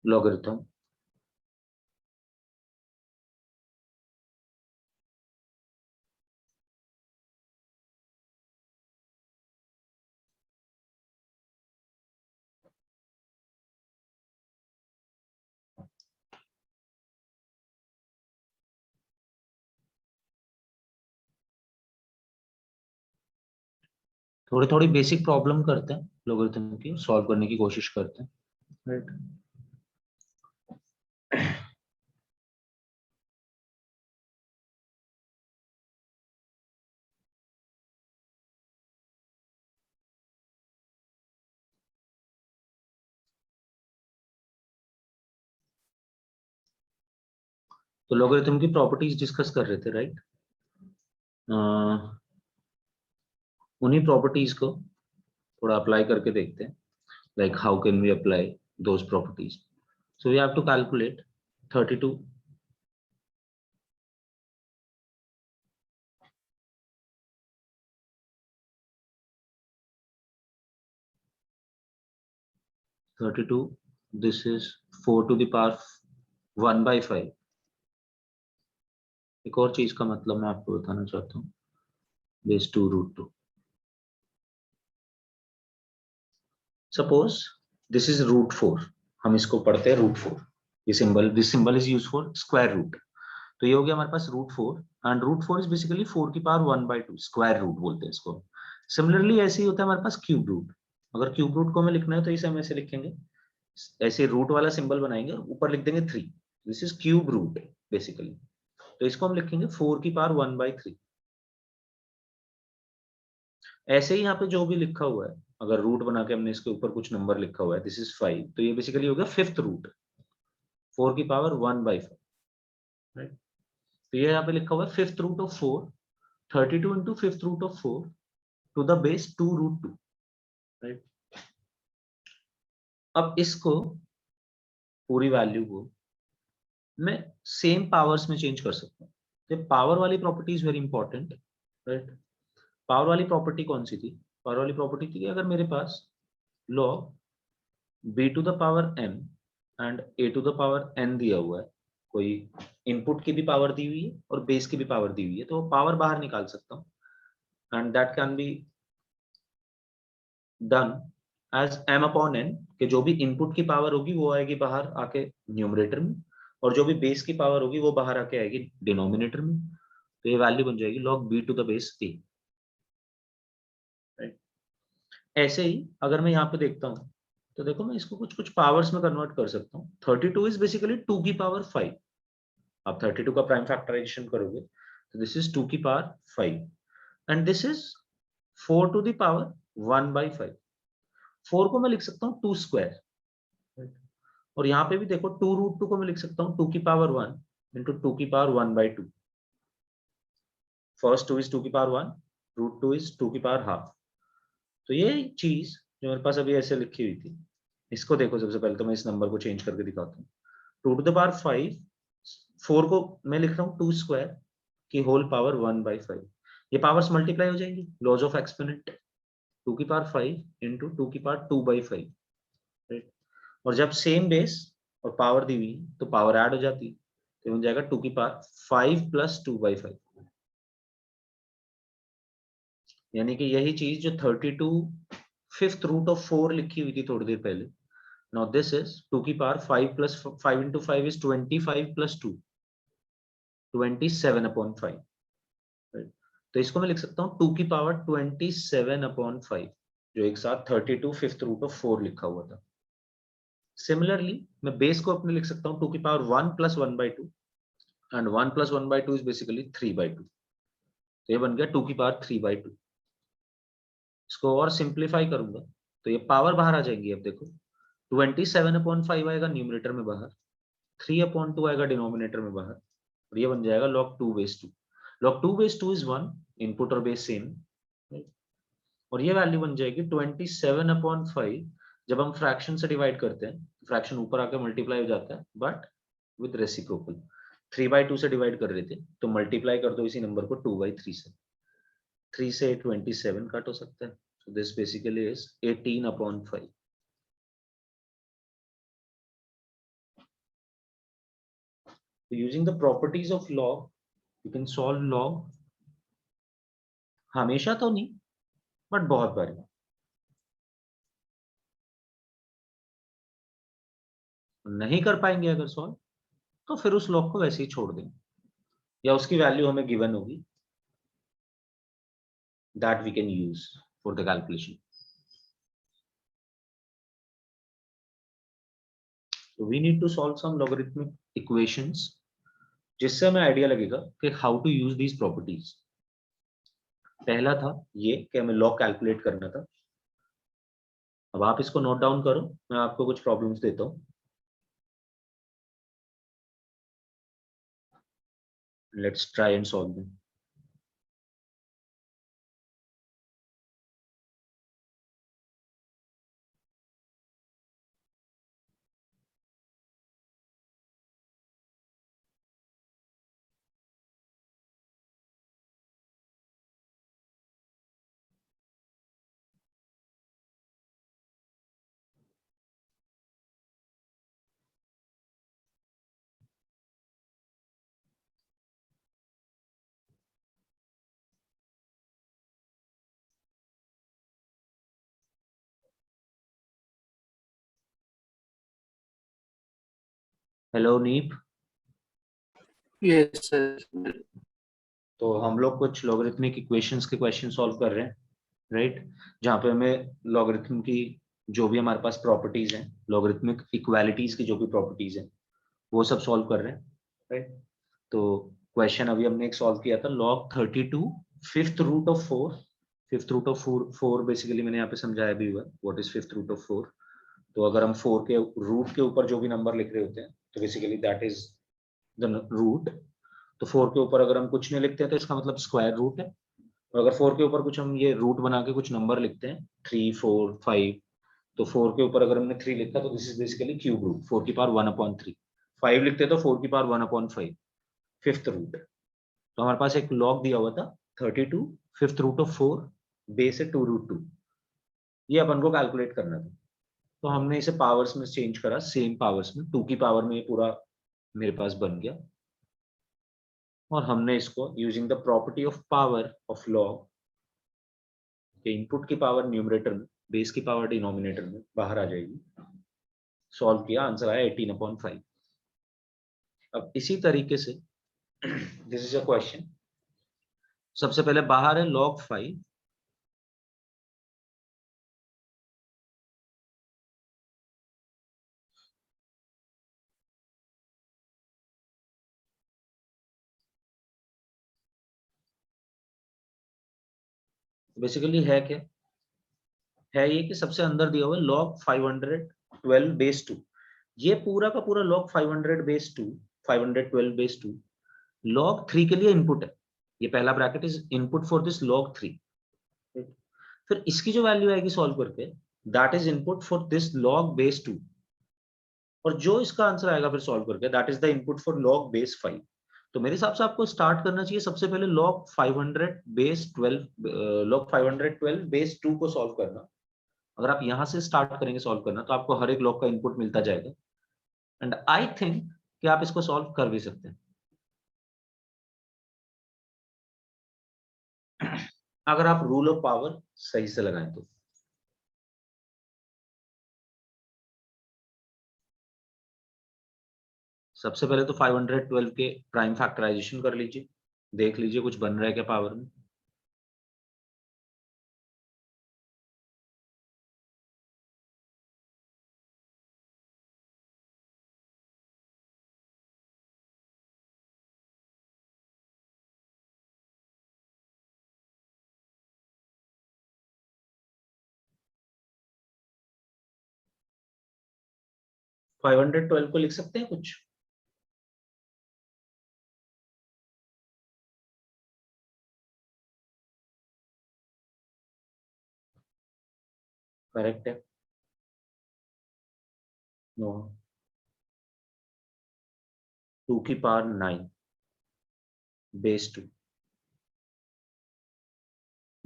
Logarithm. थोड़ी थोड़ी basic problem करते हैं, लॉगरिथम की सॉल्व करने की कोशिश करते हैं, राइट। तो लॉगरिथम की प्रॉपर्टीज डिस्कस कर रहे थे, राइट। उन्हीं प्रॉपर्टीज को थोड़ा अप्लाई करके देखते हैं, like how can we apply those properties. So we have to calculate 32 32, this is 4 to the power 1 by 5। एक और चीज का मतलब मैं आपको बताना चाहता हूँ, base 2 root 2। Suppose this is root 4, हम इसको पढ़ते हैं रूट 4। ये symbol, this symbol is use for square root. तो ये हो गया हमारे पास root 4, and root 4 is basically 4 की पावर 1 by 2, स्क्वायर रूट बोलते हैं इसको। सिमिलरली ऐसे ही होता है हमारे पास क्यूब रूट। अगर क्यूब रूट को हमें लिखना है तो इसे हम ऐसे लिखेंगे, ऐसे रूट वाला सिंबल बनाएंगे और ऊपर लिख देंगे 3। This is cube root basically. तो इसको हम लिखेंगे 4 की पावर 1 by 3। ऐसे ही यहाँ पे जो भी लिखा हुआ है, अगर रूट बना के हमने इसके ऊपर कुछ नंबर लिखा हुआ है, दिस इज 5, तो ये बेसिकली हो गया फिफ्थ रूट, 4 की पावर 1 by 5, राइट। तो ये यहाँ पे लिखा हुआ है fifth root of 4, 32 into fifth root of 4 to the base 2 root 2, right. अब इसको पूरी वैल्यू को मैं सेम पावर्स में चेंज कर सकता हूँ। तो पावर वाली property is very important, right. Power वाली प्रॉपर्टी कौन सी थी? पावर वाली प्रॉपर्टी थी कि अगर मेरे पास log b to the power n and a to the power n दिया हुआ है, कोई इनपुट की भी पावर दी हुई है और बेस की भी पावर दी हुई है, तो पावर बाहर निकाल सकता हूँ, and that can be done as m upon n, कि जो भी इनपुट की पावर होगी वो आएगी बाहर आके न्यूमरेटर में, और जो भी बेस की पावर होगी वो बाहर आके आएगी डिनोमिनेटर में। तो ये वैल्यू बन जाएगी log b to the base a, right. ऐसे ही अगर मैं यहाँ पे देखता हूँ, तो देखो मैं इसको कुछ कुछ पावर्स में कन्वर्ट कर सकता हूँ। 32 इज बेसिकली 2 की पावर 5। आप 32 का प्राइम फैक्टराइजेशन करोगे तो दिस इज 2 की power 5, and this is 4 to the power 1 by 5। 4 को मैं लिख सकता हूँ 2 स्क्वायर, और यहाँ पे भी देखो 2 रूट 2 को मैं लिख सकता हूँ 2 की पावर 1 इंटू 2 की पावर 1 by 2। फर्स्ट 2 इज 2 की पावर 1, रूट 2 इज 2 की पावर हाफ। तो ये चीज जो मेरे पास अभी ऐसे लिखी हुई थी, इसको देखो, सबसे पहले तो मैं इस नंबर को चेंज करके दिखाता हूँ। 2 टू द पावर 5, 4 को मैं लिख रहा हूँ 2 स्क्वायर की होल पावर 1 by 5। ये पावर्स मल्टीप्लाई हो जाएंगी, लॉज ऑफ एक्सपोनेंट। 2 की पावर 5 इंटू 2 की पावर 2 by 5, राइट। और जब सेम बेस और पावर दी हुई तो पावर ऐड हो जाती है, तो बन जाएगा 2 की पावर 5 प्लस 2 by 5। यानी कि यही चीज जो 32 फिफ्थ रूट ऑफ 4 लिखी हुई थी थोड़ी देर पहले, now this is 2 की power 5 plus 5 into 5 is 25 plus 2, 27 upon 5, right? तो इसको मैं लिख सकता हूँ 2 की पावर 27 upon 5, जो एक साथ 32 फिफ्थ रूट ऑफ 4 लिखा हुआ था। सिमिलरली मैं बेस को अपने लिख सकता हूँ 2 की power 1 plus 1 by 2, and 1 plus 1 by 2 is basically 3 by 2। तो ये बन गया 2 की पावर 3 by 2। इसको और सिंप्लीफाई करूंगा तो ये पावर बाहर आ जाएंगी। अब देखो 27 अपॉन 5 आएगा न्यूमरेटर में बाहर, 3 अपॉन 2 आएगा डिनोमिनेटर में बाहर, और ये बन जाएगा log 2 base 2। log 2 base 2 is 1, input और बेस सेम, और ये वैल्यू बन जाएगी 27 अपॉन 5। जब हम फ्रैक्शन से डिवाइड करते हैं, फ्रैक्शन ऊपर आकर मल्टीप्लाई हो जाता है, बट विद रेसिप्रोकल। 3 by 2 से डिवाइड कर रहे थे तो मल्टीप्लाई कर दो इसी नंबर को 2 by 3 से। 3 से 27 कट हो सकता है, so this basically is 18 upon 5। So using the properties of log, you can solve log. हमेशा तो नहीं, बट बहुत बार नहीं कर पाएंगे अगर सॉल्व, तो फिर उस लॉग को वैसे ही छोड़ देंगे, या उसकी वैल्यू हमें गिवन होगी that we can use for the calculation. So we need to solve some logarithmic equations जिससे हमें आइडिया लगेगा कि how to use these properties. पहला था ये कि हमें log कैलकुलेट करना था. अब आप इसको नोट डाउन करो, मैं आपको कुछ प्रॉब्लम्स देता हूँ. Let's try and solve them. Hello नीप. Yes sir. तो हम लोग कुछ लॉगरिथमिक इक्वेशंस के क्वेश्चन सॉल्व कर रहे हैं, राइट? जहाँ पे हमें लॉगरिथम की जो भी हमारे पास प्रॉपर्टीज हैं, लॉगरिथमिक इक्वालिटीज की जो भी प्रॉपर्टीज हैं, वो सब सॉल्व कर रहे हैं, राइट? तो क्वेश्चन अभी हमने एक सॉल्व किया था, log 32 fifth root of 4. Fifth root of 4 basically मैंने यहाँ पे समझाया भी हुआ, what is fifth root of 4. तो अगर हम 4 के रूट के ऊपर जो भी नंबर लिख रहे होते हैं, तो basically that is the root. तो 4 के ऊपर अगर हम कुछ नहीं लिखते हैं तो इसका मतलब स्क्वायर रूट है. और अगर 4 के ऊपर कुछ हम ये रूट बना के कुछ नंबर लिखते हैं 3, 4, 5, तो 4 के ऊपर अगर हमने 3 लिखा तो this is basically cube root, 4 की पावर 1/3. 5 लिखते तो 4 की पावर 1/5, फिफ्थ रूट. तो हमारे पास एक लॉग दिया हुआ था 32 फिफ्थ रूट ऑफ 4 बेस है 2√2. ये अपन को कैलकुलेट करना था, तो हमने इसे पावर्स में चेंज करा, सेम पावर्स में, 2 की पावर में ये पूरा मेरे पास बन गया. और हमने इसको using the property of power of log, input की पावर न्यूमरेटर में, बेस की पावर डिनोमिनेटर में बाहर आ जाएगी, सॉल्व किया, आंसर आया 18/5. अब इसी तरीके से दिस इज अ क्वेश्चन. सबसे पहले बाहर है log 5. बेसिकली है क्या, है ये कि सबसे अंदर दिया हुआ है log 512 बेस 2. ये पूरा का पूरा log 500 बेस 2, 512 बेस 2 log 3 के लिए इनपुट है. ये पहला bracket is input for this log 3. फिर इसकी जो वैल्यू आएगी सॉल्व करके, that is input for this log base 2. और जो इसका आंसर आएगा फिर सॉल्व करके, that is the input for log base 5. तो मेरे हिसाब से आपको स्टार्ट करना चाहिए सबसे पहले log 500 बेस 12, log 512 बेस 2 को सॉल्व करना. अगर आप यहां से स्टार्ट करेंगे सॉल्व करना, तो आपको हर एक log का इनपुट मिलता जाएगा. एंड आई थिंक कि आप इसको सॉल्व कर भी सकते हैं अगर आप रूल ऑफ पावर सही से लगाएं तो. सबसे पहले तो 512 के प्राइम फैक्टराइजेशन कर लीजिए, देख लीजिए कुछ बन रहा है क्या पावर में. फाइव 512 को लिख सकते हैं कुछ. करेक्ट है. नो. 2 की पावर 9 बेस 2.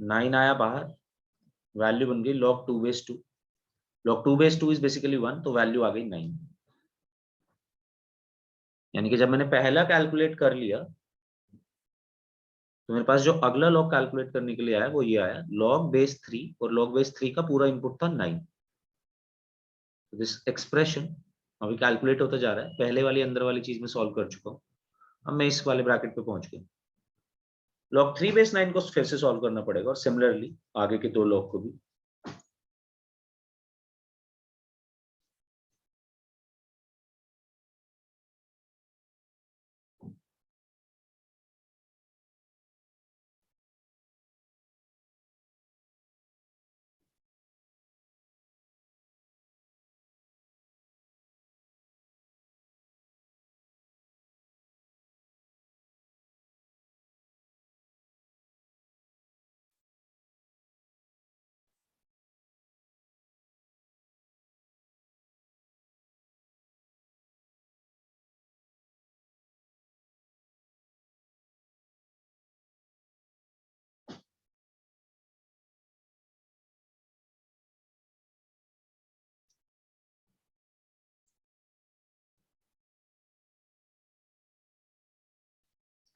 9 आया बाहर, वैल्यू बन गई log 2 base 2. log 2 base 2 is basically 1, तो वैल्यू आ गई 9. यानी कि जब मैंने पहला कैलकुलेट कर लिया तो मेरे पास जो अगला लॉग कैलकुलेट करने के लिए आया वो ये आया log बेस 3, और log बेस 3 का पूरा इनपुट था 9। दिस एक्सप्रेशन अभी कैलकुलेट होता जा रहा है, पहले वाली अंदर वाली चीज में सॉल्व कर चुका हूँ, अब मैं इस वाले ब्रैकेट पे पहुंच गया। log 3 बेस 9 को फिर से सॉल्व करना पड़ेगा, और सिमिलरली आगे के दो log को भी।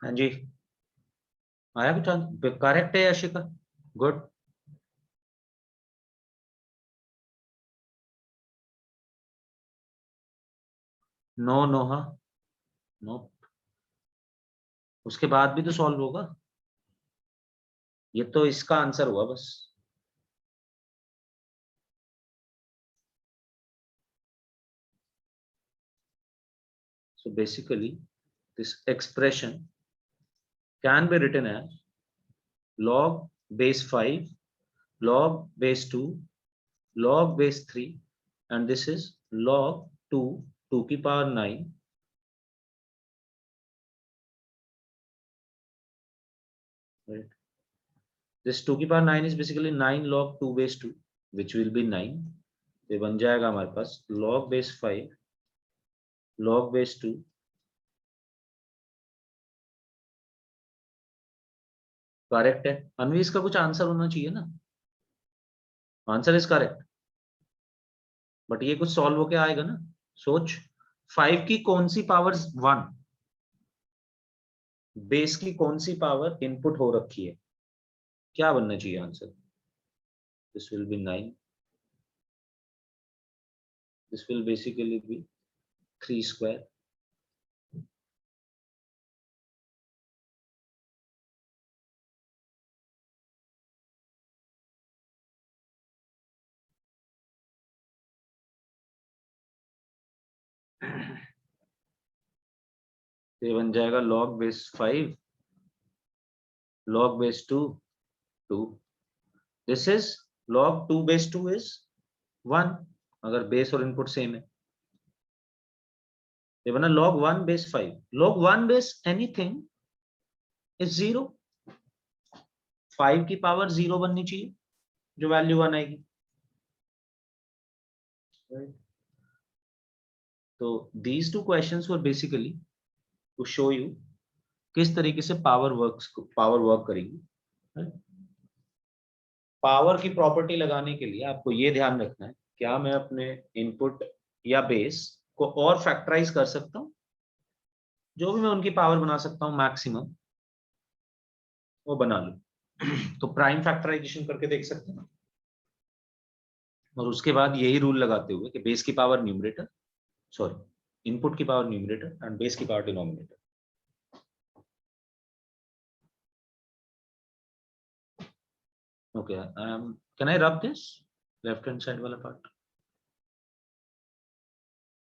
हाँ जी, आया कुछ? करेक्ट है यशिका, गुड। नो नो, हाँ नो, उसके बाद भी तो सॉल्व होगा, ये तो इसका आंसर हुआ बस। So basically this expression can be written as log base 5, log base 2, log base 3, and this is log 2 2 की पावर 9, right? This 2 की power 9 is basically 9 log 2 base 2, which will be 9। ये बन जाएगा हमारे पास log base 5, log base 2, correct है। अनवी इसका कुछ answer होना चाहिए ना, आंसर इज करेक्ट, बट ये कुछ सॉल्व होके आएगा ना। सोच, 5 की कौन सी पावर 1, बेस की कौन सी पावर इनपुट हो रखी है, क्या बनना चाहिए answer? This will be 9, this will basically be 3 square. ये बन जाएगा log base 5, log base 2 2, this is log 2 base 2 is 1, अगर बेस और इनपुट सेम है। ये बना log 1 base 5, log 1 base anything is 0, 5 की पावर 0 बननी चाहिए जो वैल्यू 1 आएगी, right? तो these two questions were basically to show you किस तरीके से पावर वर्क करेगी। पावर की प्रॉपर्टी लगाने के लिए आपको ये ध्यान रखना है, क्या मैं अपने इनपुट या बेस को और फैक्टराइज कर सकता हूँ, जो भी मैं उनकी पावर बना सकता हूँ मैक्सिमम वो बना लूं। तो प्राइम फैक्टराइजेशन करके देख सकते हैं, और उसके बाद यही रूल लगाते हुए कि बेस की पावर न्यूमरेटर, सॉरी इनपुट की पावर न्यूमरेटर एंड बेस की power denominator. Okay, can I rub this left hand side वाला पार्ट?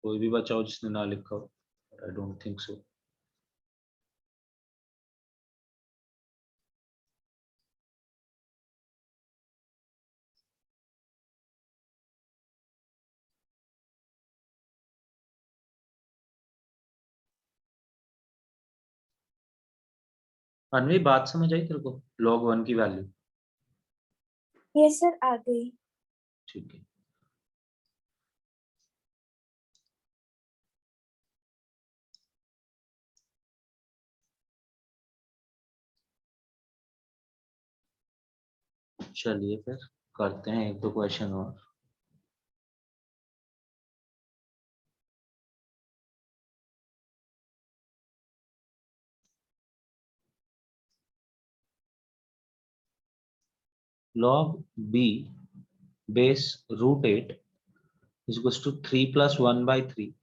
कोई भी बचा हो जिसने ना लिखा हो, आई डोंट थिंक सो। अनवी बात समझ आई तेरे को, log 1 की वैल्यू? यस सर, आ गई। ठीक है, चलिए फिर करते हैं एक दो क्वेश्चन और। log b base root 8 is equals to 3 plus 1 by 3.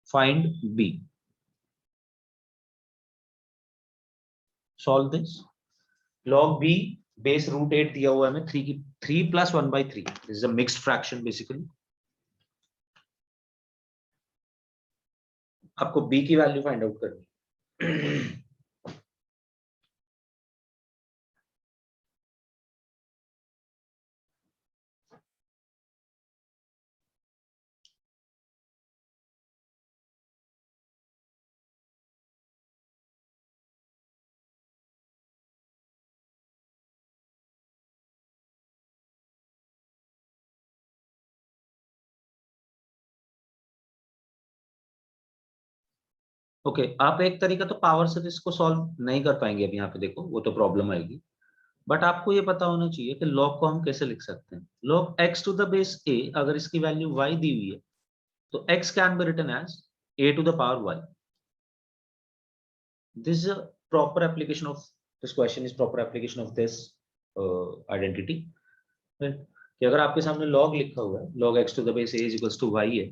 Find b. Solve this. Log b base root 8 दिया हुआ है हमें 3 plus 1 by 3. This is a mixed fraction basically. आपको b की वैल्यू फाइंड आउट करनी। ओके आप एक तरीका तो पावर से इसको सॉल्व नहीं कर पाएंगे अब यहाँ पे देखो वो तो प्रॉब्लम आएगी बट आपको ये पता होना चाहिए कि log को हम कैसे लिख सकते हैं log x to the base a अगर इसकी वैल्यू y दी हुई है तो x can be written as a to the power y this is a proper application of this question is proper application of this identity कि अगर आपके सामने log लिखा हुआ है log x to the base a is equals to y है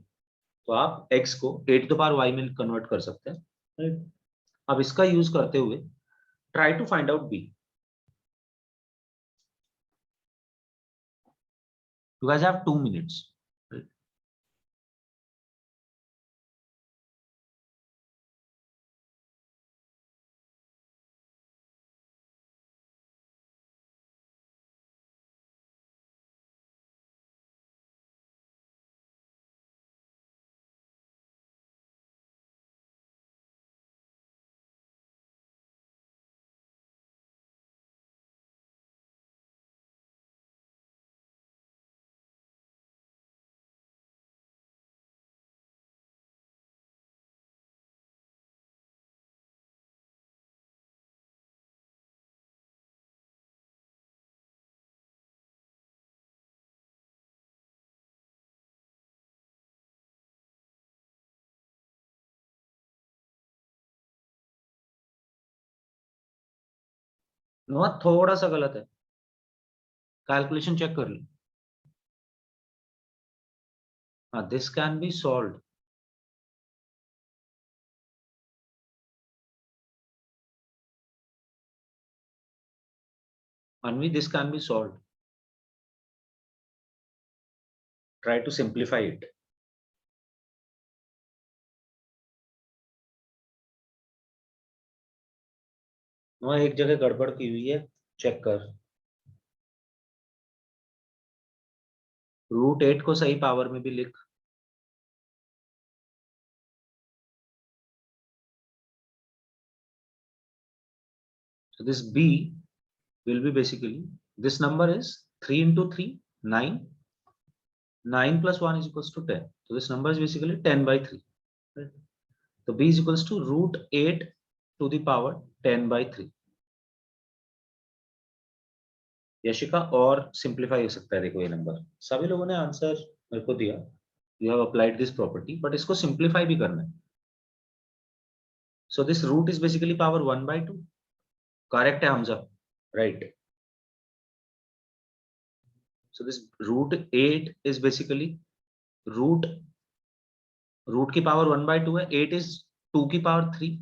तो आप x को a to the power y में कन्वर्ट कर सकते हैं right? अब इसका यूज करते हुए try to find out b. You guys have 2 minutes. Right? नोआ थोड़ा सा गलत है कैलकुलेशन चेक कर ली हाँ this can B solved Anvi this can be solved try to simplify it नोआ एक जगह गड़बड़ की हुई है चेक कर रूट 8 को सही पावर में भी लिख so this b will be basically this number is 3 into 3 9 9 plus 1 is equals to 10 so this number is basically 10 by 3 right? so b is equals to root 8 to the power 10 by 3 Yashika और simplify हो सकता है देखो ये number सभी लोगों ने answer मेरे को दिया you have applied this property but इसको सिंप्लीफाई भी करना है so this root is basically power 1 by 2 correct है Hamza right so this root 8 is basically root की पावर 1 by 2 है 8 इज 2 की power 3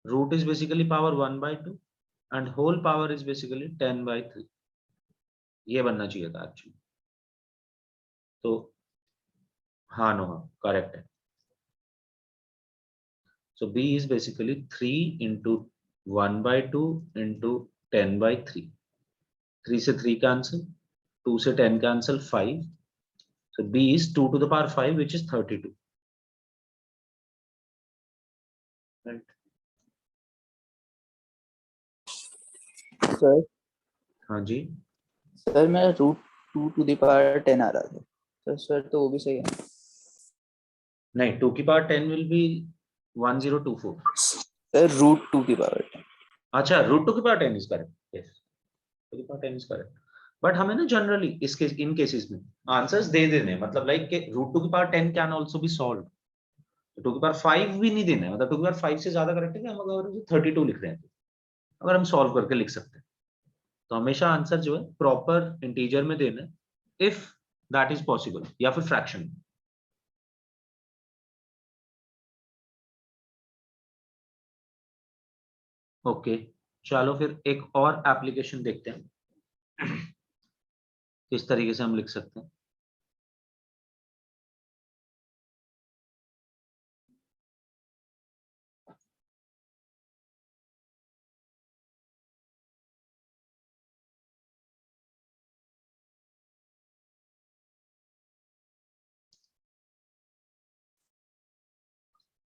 root is basically power 1 by 2 and whole power is basically 10 by 3 ये बनना चाहिए था एक्चुअली तो हाँ नो करेक्ट है so b is basically 3 into 1 by 2 into 10 by 3 3 से 3 cancel 2 से 10 cancel 5 so b is 2 to the power 5 which is 32 right sir हाँ जी सर मेरा रूट 2 to the power 10 आ रहा था सर तो वो भी सही है नहीं 2 की power 10 will be 1024 sir root 2 की पावर 10 अच्छा रूट 2 की पावर 10 is correct yes 2 की पावर 10 is correct बट हमें ना जनरली इसके इन केसेस में आंसर्स दे देने मतलब लाइक के रूट 2 की power 10 can also be solve 2 की पावर 5 भी नहीं देना है मतलब 2 की पावर 5 से ज्यादा करेक्ट है कि हम अगर 32 लिख रहे हैं अगर हम सॉल्व करके लिख सकते हैं तो हमेशा आंसर जो है प्रॉपर इंटीजर में देना है इफ दैट इज पॉसिबल, या फिर फ्रैक्शन। ओके, चलो फिर एक और एप्लीकेशन देखते हैं किस तरीके से हम लिख सकते हैं।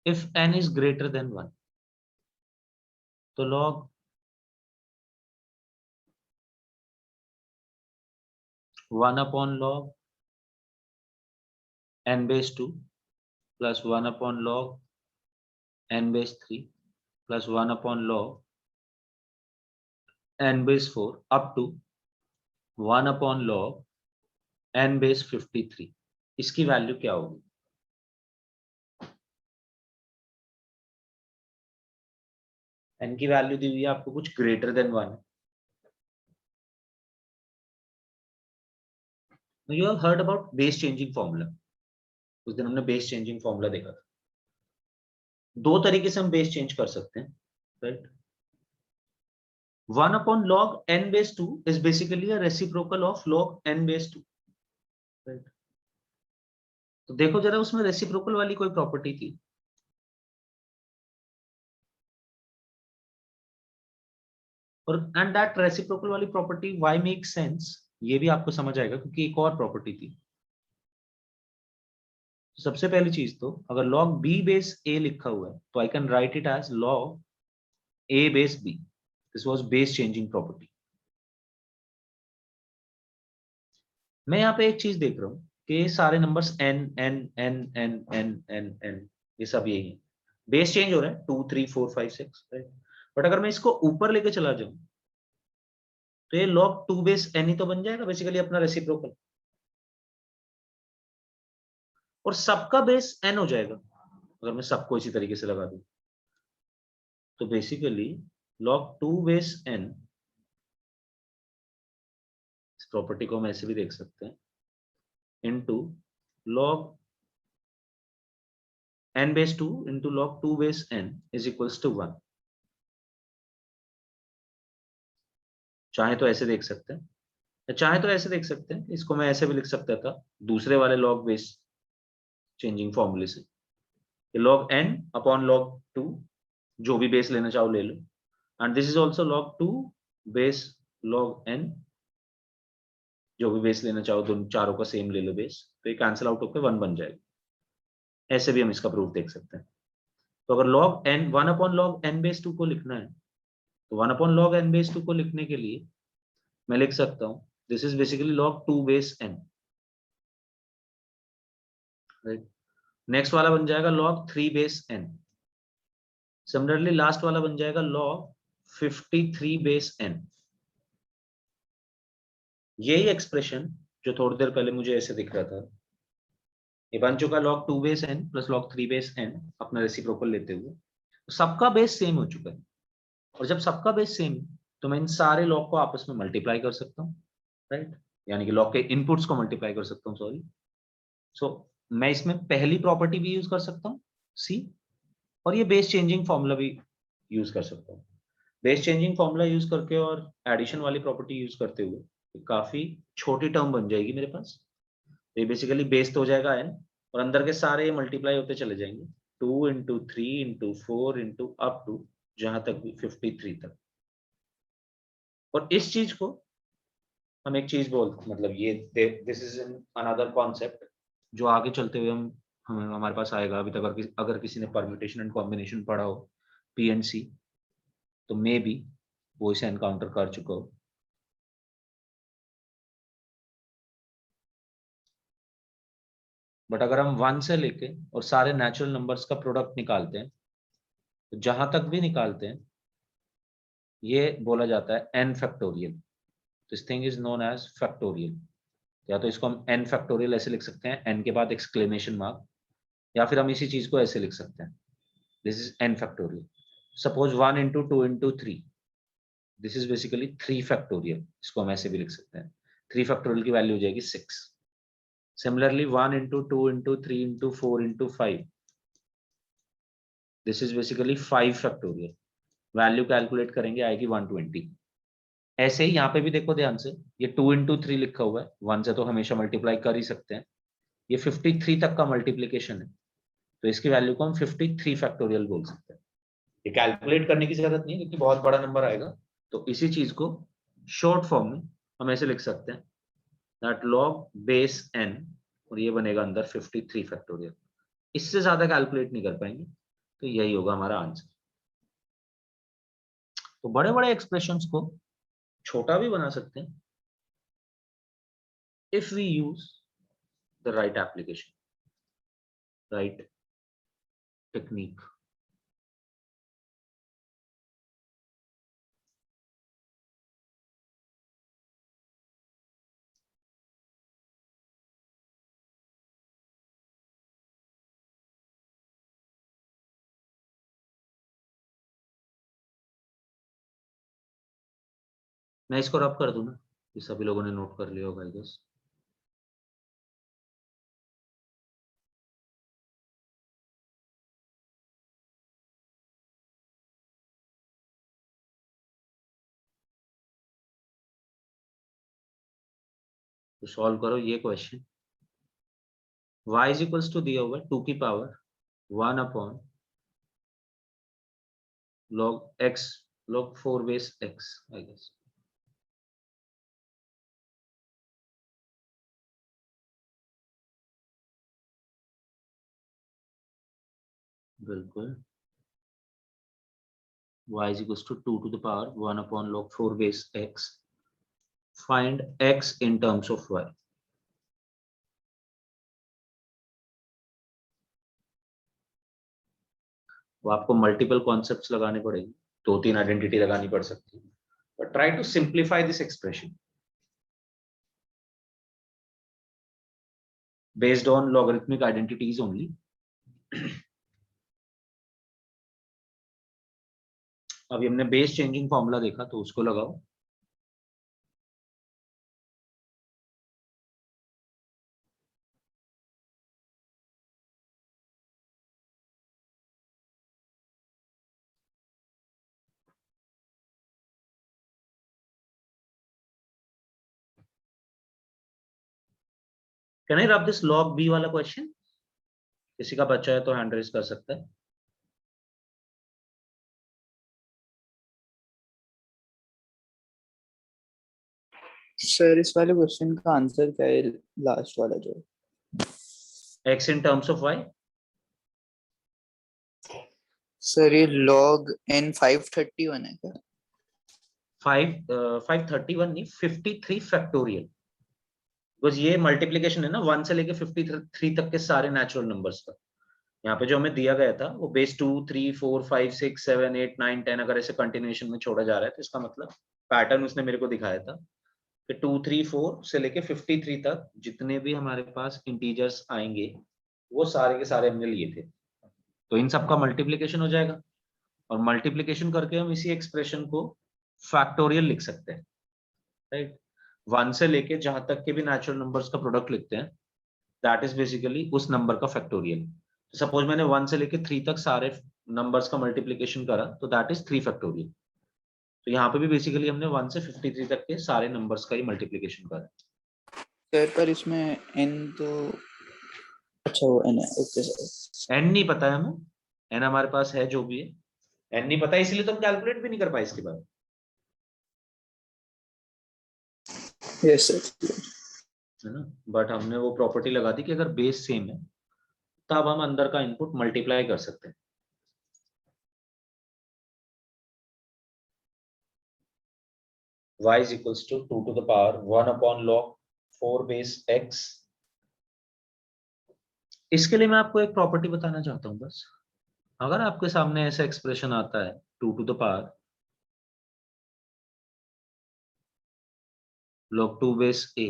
if n is greater than 1, तो log 1 upon log n base 2 plus 1 upon log n base 3 plus 1 upon log n base 4 up to 1 upon log n base 53, इसकी वैल्यू क्या होगी? n की वैल्यू दी हुई है आपको कुछ greater than 1। You have heard about base changing formula, उस दिन हमने बेस चेंजिंग फॉर्मूला देखा था। दो तरीके से हम बेस चेंज कर सकते हैं, right? 1 upon log n base 2 is basically a reciprocal of log n base 2, right? तो देखो जरा उसमें रेसिप्रोकल वाली कोई प्रॉपर्टी थी? और एंड दैट रेसिप्रोकल वाली प्रॉपर्टी व्हाई मेक सेंस, ये भी आपको समझ आएगा क्योंकि एक और प्रॉपर्टी थी। सबसे पहली चीज तो अगर log b बेस a लिखा हुआ है तो I can write it as log a base b। This was base changing property. मैं यहाँ पे एक चीज देख रहा हूँ कि सारे numbers n n n n n n n ये सब यही है, बेस चेंज हो रहा है 2 3 4 5 6, राइट? बट अगर मैं इसको ऊपर लेके चला जाऊं तो ये log 2 बेस n ही तो बन जाएगा बेसिकली अपना रेसिप्रोकल, और सबका बेस n हो जाएगा अगर मैं सबको इसी तरीके से लगा दूं। तो बेसिकली log 2 बेस n, इस प्रॉपर्टी को हम ऐसे भी देख सकते हैं, into log n base 2 into log 2 base n is equals to 1। चाहे तो ऐसे देख सकते हैं, या चाहे तो ऐसे देख सकते हैं, इसको मैं ऐसे भी लिख सकता था दूसरे वाले log बेस चेंजिंग फॉर्मूले से, log n अपॉन log 2, जो भी बेस लेना चाहो ले लो, and this is also log 2 base log n, जो भी बेस लेना चाहो दोनों चारों का सेम ले लो बेस, तो ये कैंसिल आउट होकर 1 बन जाएगा। ऐसे भी हम इसका प्रूफ देख सकते हैं। तो अगर log n 1 upon log n base 2 को लिखना है तो 1 अपॉन log n बेस 2 को लिखने के लिए मैं लिख सकता हूं this is basically log 2 base n, right? Next वाला बन जाएगा log 3 base n। Similarly last वाला बन जाएगा log 53 बेस n। यही एक्सप्रेशन जो थोड़ी देर पहले मुझे ऐसे दिख रहा था, ये बन चुका log 2 base n plus log 3 base n अपना रेसिप्रोकल लेते हुए। तो सबका बेस सेम हो चुका है, और जब सबका बेस सेम तो मैं इन सारे लॉग को आपस में मल्टीप्लाई कर सकता हूँ, राइट? यानी कि लॉग के इनपुट्स को मल्टीप्लाई कर सकता हूँ, सॉरी। सो मैं इसमें पहली प्रॉपर्टी भी यूज कर सकता हूँ सी, और ये बेस चेंजिंग फॉर्मूला भी यूज कर सकता हूँ। बेस चेंजिंग फॉर्मूला यूज करके और एडिशन वाली प्रॉपर्टी यूज करते हुए काफी छोटी टर्म बन जाएगी मेरे पास। ये बेसिकली बेस तो हो जाएगा n, और अंदर के सारे मल्टीप्लाई होते चले जाएंगे 2 into 3 into 4 into up to जहां तक 53 तक। और इस चीज को हम एक चीज बोलते, मतलब ये this is in another concept जो आगे चलते हुए हमें हमारे पास आएगा। अभी तक अगर किसी ने परम्यूटेशन एंड कॉम्बिनेशन पढ़ा हो PNC तो मे बी वो इसे एनकाउंटर कर चुका हो। बट अगर हम 1 से लेके और सारे नेचुरल नंबर्स का प्रोडक्ट निकालते हैं तो जहां तक भी निकालते हैं ये बोला जाता है n factorial. This thing is known as factorial. या तो इसको हम n फैक्टोरियल ऐसे लिख सकते हैं, n के बाद एक्सक्लेमेशन मार्क, या फिर हम इसी चीज को ऐसे लिख सकते हैं this is n factorial. Suppose 1 into 2 into 3, this is basically 3 factorial, इसको हम ऐसे भी लिख सकते हैं। 3 फैक्टोरियल की वैल्यू हो जाएगी 6। Similarly 1 into 2 into 3 into 4 into 5, this is basically 5 factorial. Value calculate करेंगे आएगी 120। ऐसे ही यहाँ पे भी देखो ध्यान से, ये 2 into 3 लिखा हुआ है, 1 से तो हमेशा मल्टीप्लाई कर ही सकते हैं। ये 53 तक का मल्टीप्लीकेशन है, तो इसकी वैल्यू को हम 53 फैक्टोरियल बोल सकते हैं। ये कैलकुलेट करने की जरूरत नहीं है क्योंकि बहुत बड़ा नंबर आएगा। तो इसी चीज को शॉर्ट फॉर्म में हम ऐसे लिख सकते हैं, दैट log बेस n, और ये बनेगा अंदर 53 फैक्टोरियल। इससे ज्यादा कैलकुलेट नहीं कर पाएंगे, तो यही होगा हमारा आंसर। तो बड़े बड़े एक्सप्रेशंस को छोटा भी बना सकते हैं if we use the right application, right technique. मैं इसको रब कर दूं ना, ये सभी लोगों ने नोट कर लिया होगा आई गेस। तो सॉल्व करो ये question. y is equals to दिया हुआ है 2 की power 1 upon log x, log 4 base x I guess. बिल्कुल, y is equals to 2 to the power 1 upon log 4 base x. Find x in terms of y. वो आपको multiple concepts लगाने पड़ेंगे, 2-3 identity लगानी पड़ सकती है, but try to simplify this expression based on logarithmic identities only. अभी हमने बेस चेंजिंग फॉर्मूला देखा, तो उसको लगाओ। Can I rub this log b वाला क्वेश्चन? किसी का बच्चा है तो हैंड रेज कर सकता है। सर इस वाले क्वेश्चन का आंसर क्या है, लास्ट वाला जो x in terms of y। Sir ये log n 531 है क्या? 531 नहीं, 53 फैक्टोरियल, बिकॉज ये मल्टीप्लीकेशन है ना 1 से लेके 53 तक के सारे नेचुरल नंबर्स का। यहाँ पे जो हमें दिया गया था वो बेस 2, 3, 4, 5, 6, 7, 8, 9, 10 अगर ऐसे कंटिन्यूएशन में छोड़ा जा रहा है, तो इसका मतलब पैटर्न उसने मेरे को दिखाया था कि 2, 3, 4 से लेके 53 तक जितने भी हमारे पास इंटीजर्स आएंगे वो सारे के सारे हमने लिए थे। तो इन सबका मल्टीप्लीकेशन हो जाएगा, और मल्टीप्लीकेशन करके हम इसी एक्सप्रेशन को फैक्टोरियल लिख सकते हैं, राइट। 1 से लेके जहां तक के भी नेचुरल नंबर्स का प्रोडक्ट लिखते हैं, दैट इज बेसिकली उस नंबर का फैक्टोरियल। सपोज मैंने 1 से लेके 3 तक सारे नंबर्स का मल्टीप्लीकेशन करा, तो दैट इज 3 फैक्टोरियल। तो यहाँ पे भी बेसिकली हमने 1 से 53 तक के सारे नंबर्स का ही मल्टीप्लीकेशन करा। सर पर इसमें n तो अच्छा वो n है, ओके सर। एन नहीं पता है हमें, एन हमारे पास है जो भी है, एन नहीं पता इसलिए तो हम कैलकुलेट भी नहीं कर पाए इसके बाद, यस सर। है ना। बट हमने वो प्रॉपर्टी लगा दी कि अगर बेस सेम है तब हम अंदर का इनपुट मल्टीप्लाई कर सकते हैं। y is equals to 2 to the power 1 upon log 4 base x। इसके लिए मैं आपको एक प्रॉपर्टी बताना चाहता हूं बस। अगर आपके सामने ऐसा एक्सप्रेशन आता है 2 to the power log 2 base a,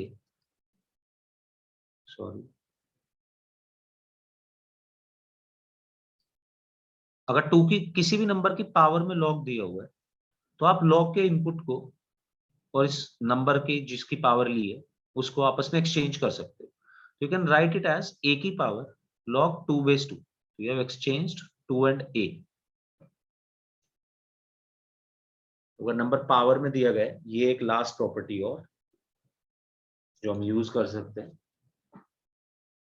sorry, अगर 2 की किसी भी नंबर की पावर में log दिया हुआ है, तो आप log के इनपुट को और इस नंबर की जिसकी पावर ली है उसको आपस में एक्सचेंज कर सकते हो. You can write it as a की power log 2/2. You have exchanged 2 and a. अगर नंबर पावर में दिया गया है, ये एक लास्ट प्रॉपर्टी और जो हम यूज कर सकते हैं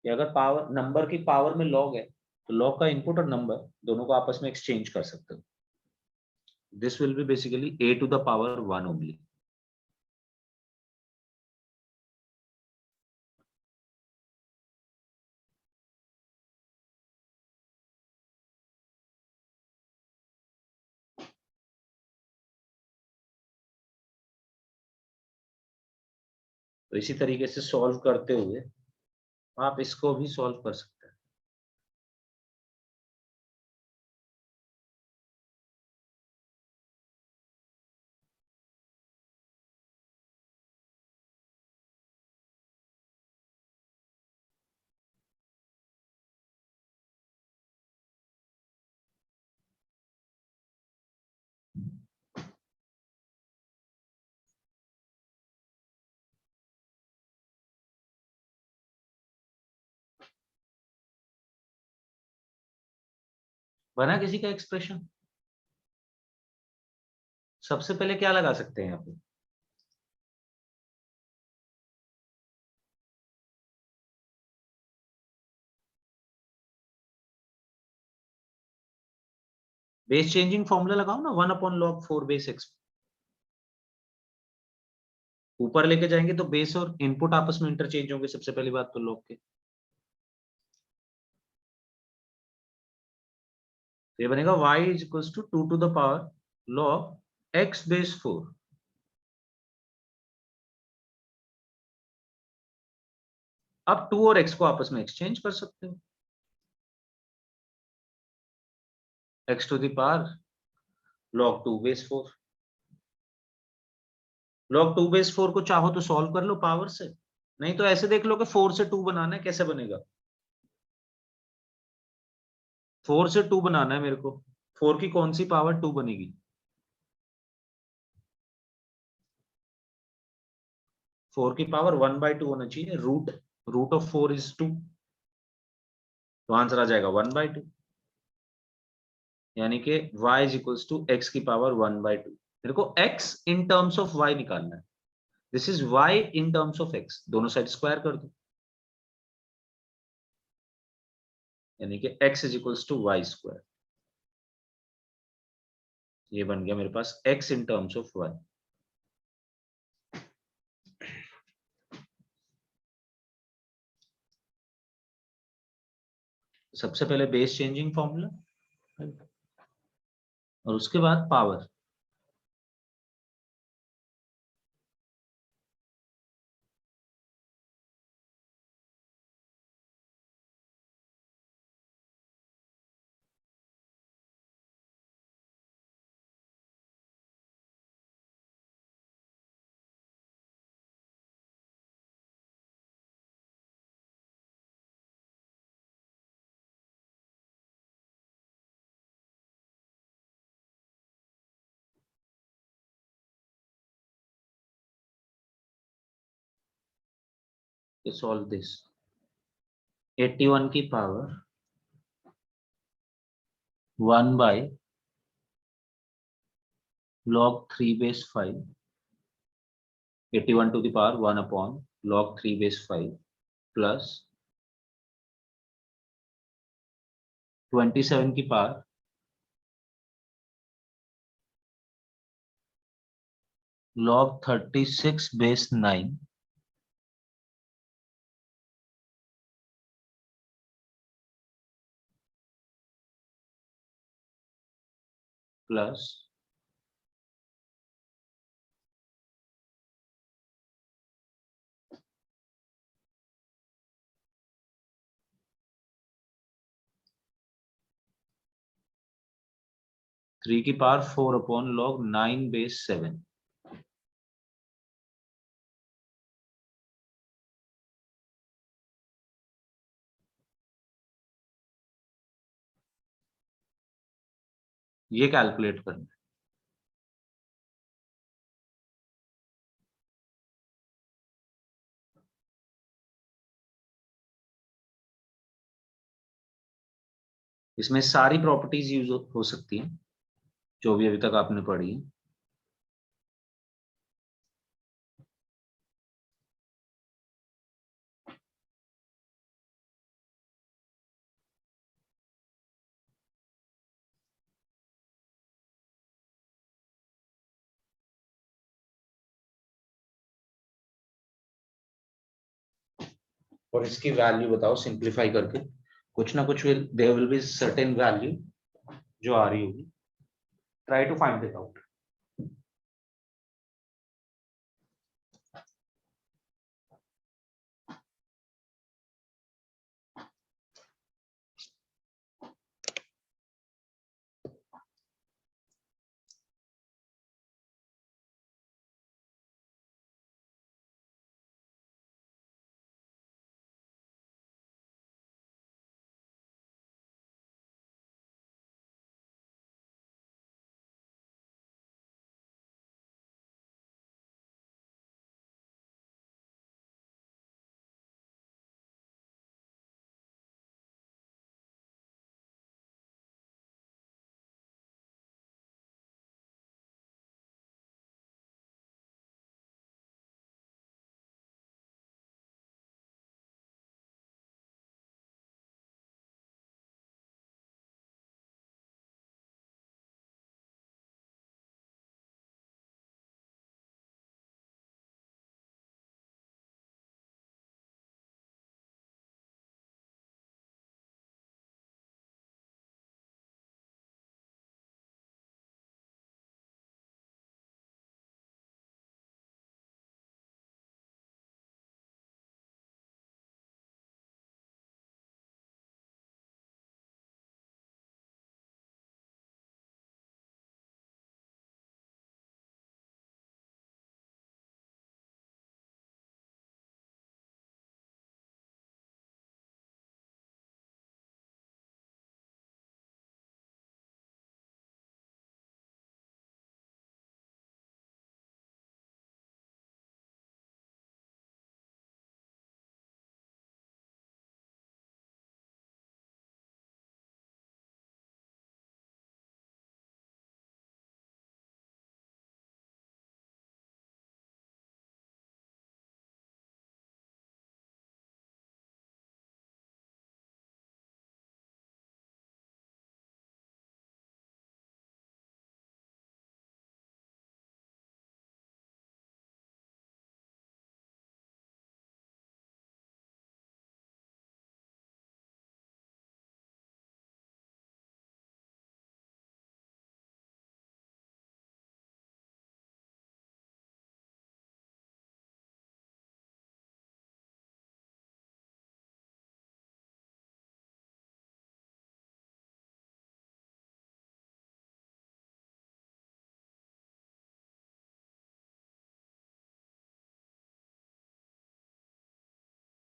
कि अगर पावर नंबर की पावर में log है तो log का इनपुट और नंबर दोनों को आपस में एक्सचेंज कर सकते हो. This will B basically a to the power 1 only. तो इसी तरीके से सॉल्व करते हुए आप इसको भी सॉल्व कर सकते हैं. बना किसी का एक्सप्रेशन? सबसे पहले क्या लगा सकते हैं यहाँ पे? बेस चेंजिंग फॉर्मूला लगाओ ना, 1/log 4 base x. ऊपर लेके जाएंगे तो बेस और इनपुट आपस में इंटरचेंज होंगे. सबसे पहली बात तो log के, तो ये बनेगा y is equals to 2 to the power log x base 4. अब 2 और x को आपस में एक्सचेंज कर सकते हो. x to the power log 2 base 4. log 2 base 4 को चाहो तो सॉल्व कर लो पावर से, नहीं तो ऐसे देख लो कि 4 से 2 बनाना है. कैसे बनेगा? 4 से 2 बनाना है मेरे को. 4 की कौन सी पावर 2 बनेगी? 4 की पावर 1/2 होना चाहिए. Root of 4 is 2. तो आंसर आ जाएगा 1/2. यानी कि y is equals to x की पावर 1/2. मेरे को x in terms of y निकालना है. This is y in terms of x. दोनों साइड स्क्वायर कर दो, यानी कि x is equals to y square. ये बन गया मेरे पास x in terms of y. सबसे पहले बेस चेंजिंग फॉर्मूला और उसके बाद पावर. Solve this. 81 की power 1/log 3 base 5. 81 to the power 1/log 3 base 5 plus 27 की पावर log 36 base 9 प्लस 3 की पावर 4/log 9 base 7. ये कैलकुलेट करना है. इसमें सारी प्रॉपर्टीज यूज हो सकती हैं जो भी अभी तक आपने पढ़ी है। और इसकी वैल्यू बताओ सिंप्लीफाई करके, कुछ ना कुछ there will be certain value जो आ रही होगी, try to find it out.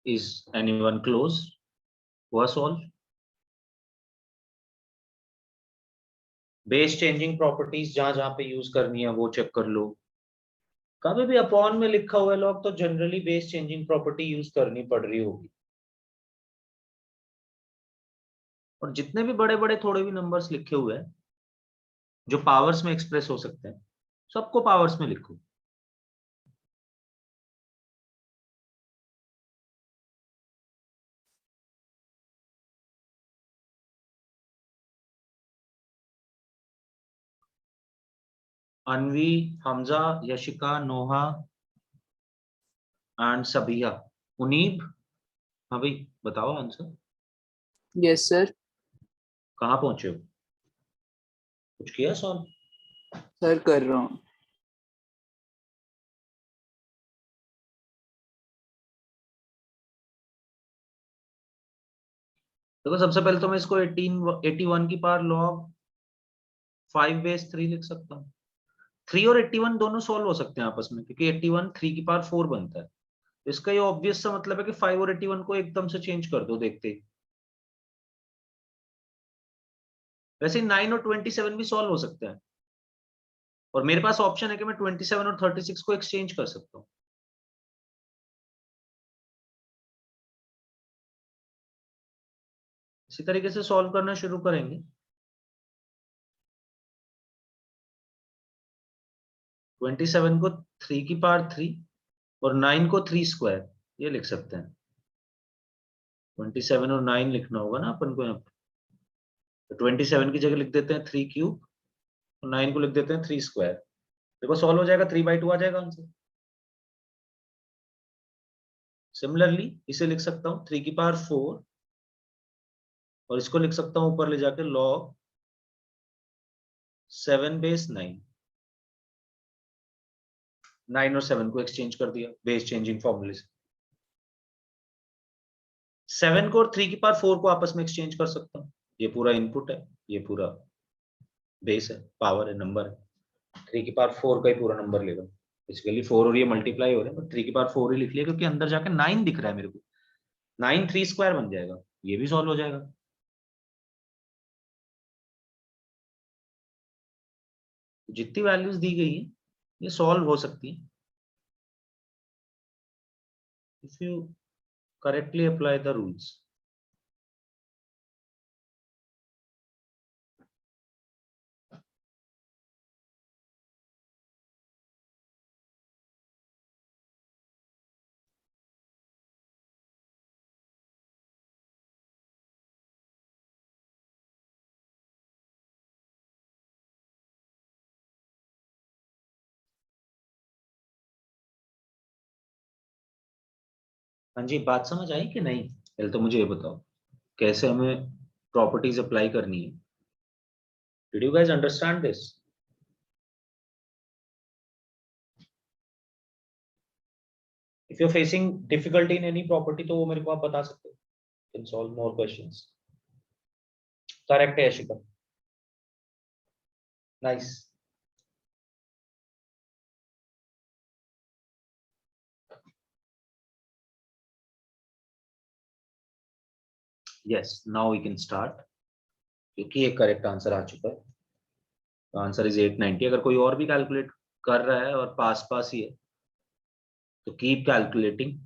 Is anyone close? हुआ सॉल्व? बेस चेंजिंग प्रॉपर्टीज जहां जहां पे यूज करनी है वो चेक कर लो। कभी भी अपॉन में लिखा हुआ है लोग तो generally base changing property use करनी पड़ रही होगी। और जितने भी बड़े बड़े थोड़े भी नंबर्स लिखे हुए हैं जो पावर्स में एक्सप्रेस हो सकते हैं, सबको पावर्स में लिखो। अनवी, हमजा, यशिका, नोहा एंड सबिया। उनीब, हाँ भाई बताओ आंसर। Yes sir. कहाँ पहुंचे हो? कुछ किया सॉल्व? सर कर रहा हूँ। देखो सबसे पहले तो मैं इसको 81 की पावर लॉग 5 बेस 3 लिख सकता हूँ। 3 और 81 दोनों सॉल्व हो सकते हैं आपस में, क्योंकि 81 3 की पावर 4 बनता है। इसका ये ऑब्वियस सा मतलब है कि 5 और 81 को एकदम से चेंज कर दो देखते ही। वैसे 9 और 27 भी सॉल्व हो सकते हैं, और मेरे पास ऑप्शन है कि मैं 27 और 36 को एक्सचेंज कर सकता हूँ। इसी तरीके से सॉल्व करना शुरू करेंगे। ट्वेंटी सेवन को 3 की पावर 3 और 9 को 3 स्क्वायर, ये लिख सकते हैं। 27 और 9 लिखना होगा ना अपन को यहाँ पे, तो 27 की जगह लिख देते हैं 3 क्यूब और 9 को लिख देते हैं 3 स्क्वायर। देखो सॉल्व हो जाएगा, 3/2 आ जाएगा आंसर। सिमिलरली इसे लिख सकता हूँ 3 की पावर 4 और इसको लिख सकता हूँ ऊपर ले जाके log 7 बेस 9। 9 और 7 को एक्सचेंज कर दिया बेस चेंजिंग फॉर्मूले से। 7 को और 3 की पावर 4 को आपस में एक्सचेंज कर सकता हूँ। ये पूरा इनपुट है, ये पूरा बेस है, पावर है, नंबर है। 3 की पावर 4 का ही पूरा नंबर लेगा। बेसिकली 4 और ये मल्टीप्लाई हो रहे हैं, बट 3 की पावर 4 ही लिख लिया क्योंकि अंदर जाके 9 दिख रहा है मेरे को। 9 3 स्क्वायर बन जाएगा, ये भी सॉल्व हो जाएगा। जितनी वैल्यूज दी गई है ये सॉल्व हो सकती है if you correctly apply the rules. हाँ जी, बात समझ आई कि नहीं? पहले तो मुझे ये बताओ कैसे हमें प्रॉपर्टीज अप्लाई करनी है। Did you guys understand this? If you are facing difficulty in any property तो वो मेरे को आप बता सकते हो। Can solve more questions. Correct है Yashika, nice. Yes, now we can start. क्योंकि एक करेक्ट आंसर आ चुका है, आंसर इज 890। अगर कोई और भी कैलकुलेट कर रहा है और पास पास ही है तो कीप कैलकुलेटिंग,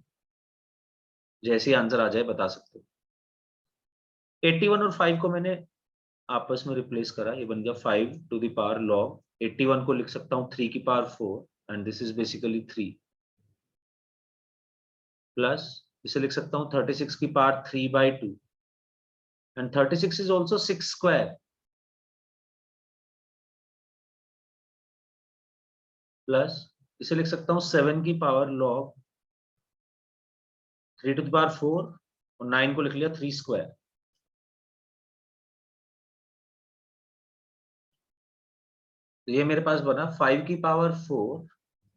जैसे ही आंसर आ जाए बता सकते हो। 81 और 5 को मैंने आपस में रिप्लेस करा, ये बन गया 5 टू द पावर लॉग 81 को लिख सकता हूँ 3 की power 4 and this is basically 3 plus इसे लिख सकता हूँ 36 की power 3/2 and 36 is also 6 square plus इसे लिख सकता हूँ 7 की power log 3 to the power 4 और 9 को लिख लिया 3 स्क्वायर। तो ये मेरे पास बना 5 की power 4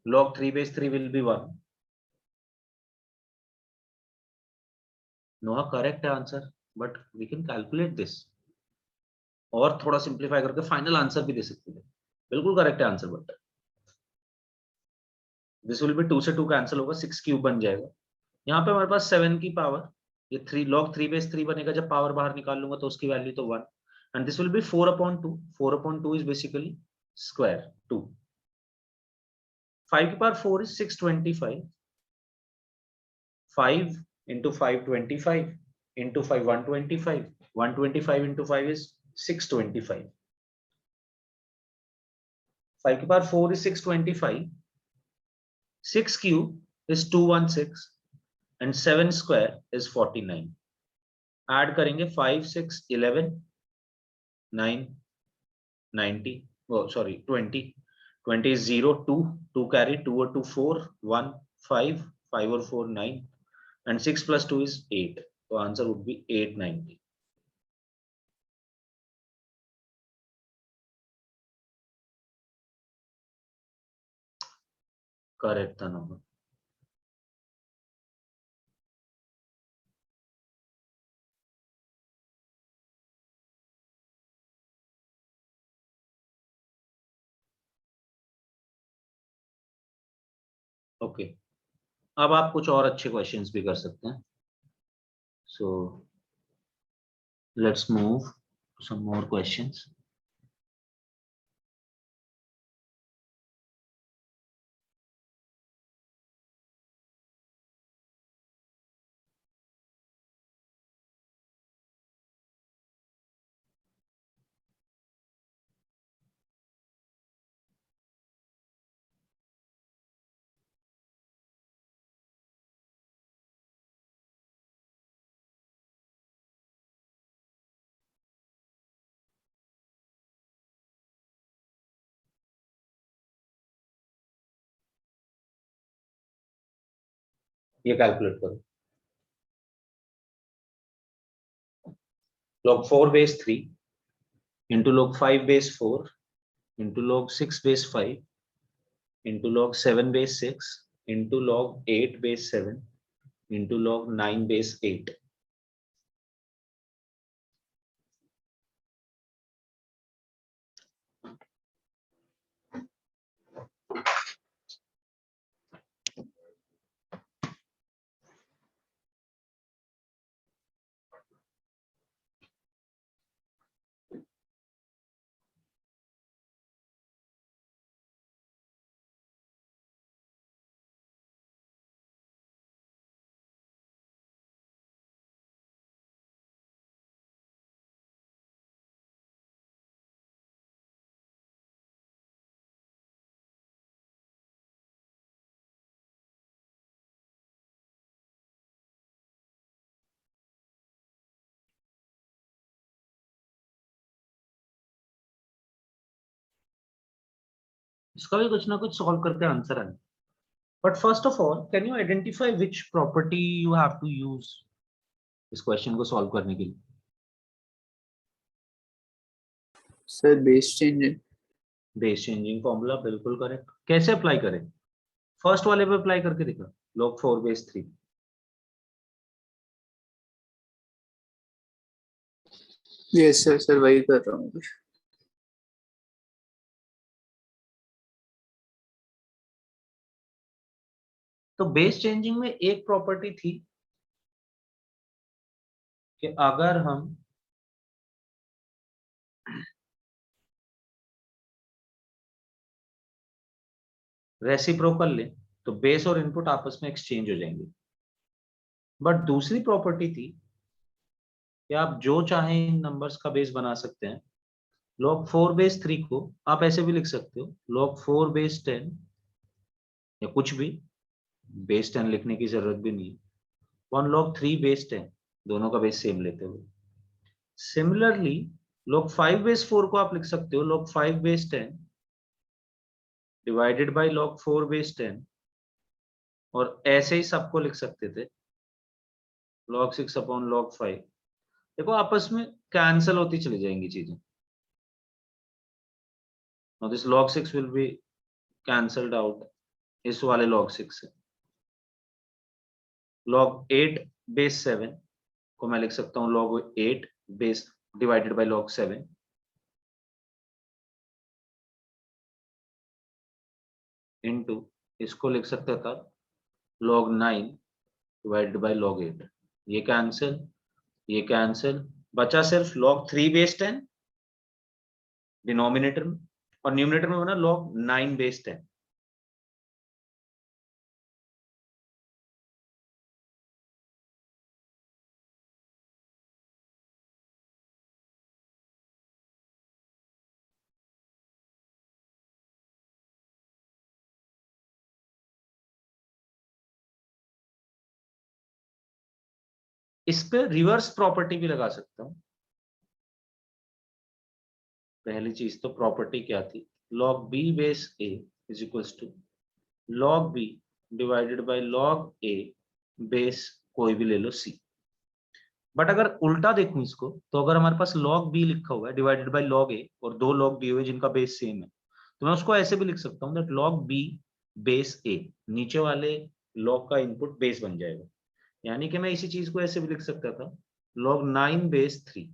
log 3/3 will be 1। Noha correct है answer, but we can calculate this और थोड़ा सिंप्लीफाई करके फाइनल आंसर भी दे सकते थे। बिल्कुल करेक्ट है answer, but this will B 2 से 2 कैंसिल होगा, 6 क्यूब बन जाएगा। यहाँ पे हमारे पास 7 की पावर, ये 3 log 3/3 बनेगा, जब पावर बाहर निकाल लूंगा तो उसकी वैल्यू तो 1 and this will B 4/2। 4/2 is basically square 2। 5 की power 4 is 625। 5 into 5 25 into 5 125, 125 into 5 is 625। 5 की power 4 is 625। 6 cube is 216 and 7 square is 49। Add करेंगे 5 6 11 9 90, oh sorry 20। 20 is 0 2 2 carry 2 or 2 4 1 5 5 or 4 9 and 6 plus 2 is 8। so answer would be 890। Correct था number. Okay, अब आप कुछ और अच्छे questions भी कर सकते हैं। So let's move to some more questions. ये कैलकुलेट करो। log 4 base 3 into log 5 base 4 into log 6 base 5 into log 7 base 6 into log 8 base 7 into log 9 base 8। इसका भी कुछ ना कुछ सॉल्व करके आंसर आए। But first of all can you identify which property you have to use इस question को solve करने के लिए? Sir base changing. Base changing formula बिल्कुल करेक्ट। कैसे अप्लाई करें? फर्स्ट वाले पे अप्लाई करके दिखा, log 4 base 3। Yes sir, sir वही कर रहा हूँ। तो बेस चेंजिंग में एक प्रॉपर्टी थी कि अगर हम रेसिप्रोकल लें तो बेस और इनपुट आपस में एक्सचेंज हो जाएंगे। बट दूसरी प्रॉपर्टी थी कि आप जो चाहें इन नंबर्स का बेस बना सकते हैं। log 4 base 3 को आप ऐसे भी लिख सकते हो, log 4 base 10 या कुछ भी, बेस 10 लिखने की जरूरत भी नहीं है। 1 log 3 base 10, दोनों का बेस सेम लेते हुए। सिमिलरली log 5 base 4 को आप लिख सकते हो log 5 base 10 divided by log 4 base 10, और ऐसे ही सबको लिख सकते थे log 6 अपॉन log 5। देखो आपस में कैंसिल होती चली जाएंगी चीजें। Now this log 6 will be cancelled out इस वाले log 6 से। log 8 base 7 को मैं लिख सकता हूँ log 8 base divided by log 7, into इसको लिख सकता था log 9 डिवाइडेड बाय log 8। ये कैंसिल, बचा सिर्फ log 3 base 10 डिनोमिनेटर में, और न्यूमिनेटर में बना log 9 base 10। इस पे रिवर्स प्रॉपर्टी भी लगा सकता हूं। पहली चीज तो प्रॉपर्टी क्या थी, log b base a is equals to log b divided by log a base कोई भी ले लो c। बट अगर उल्टा देखूं इसको, तो अगर हमारे पास log b लिखा हुआ है डिवाइडेड बाय log a और दो log दिए हुए जिनका बेस सेम है, तो मैं उसको ऐसे भी लिख सकता हूँ that log b base a, नीचे वाले log का इनपुट बेस बन जाएगा। यानी कि मैं इसी चीज को ऐसे भी लिख सकता था log 9 base 3,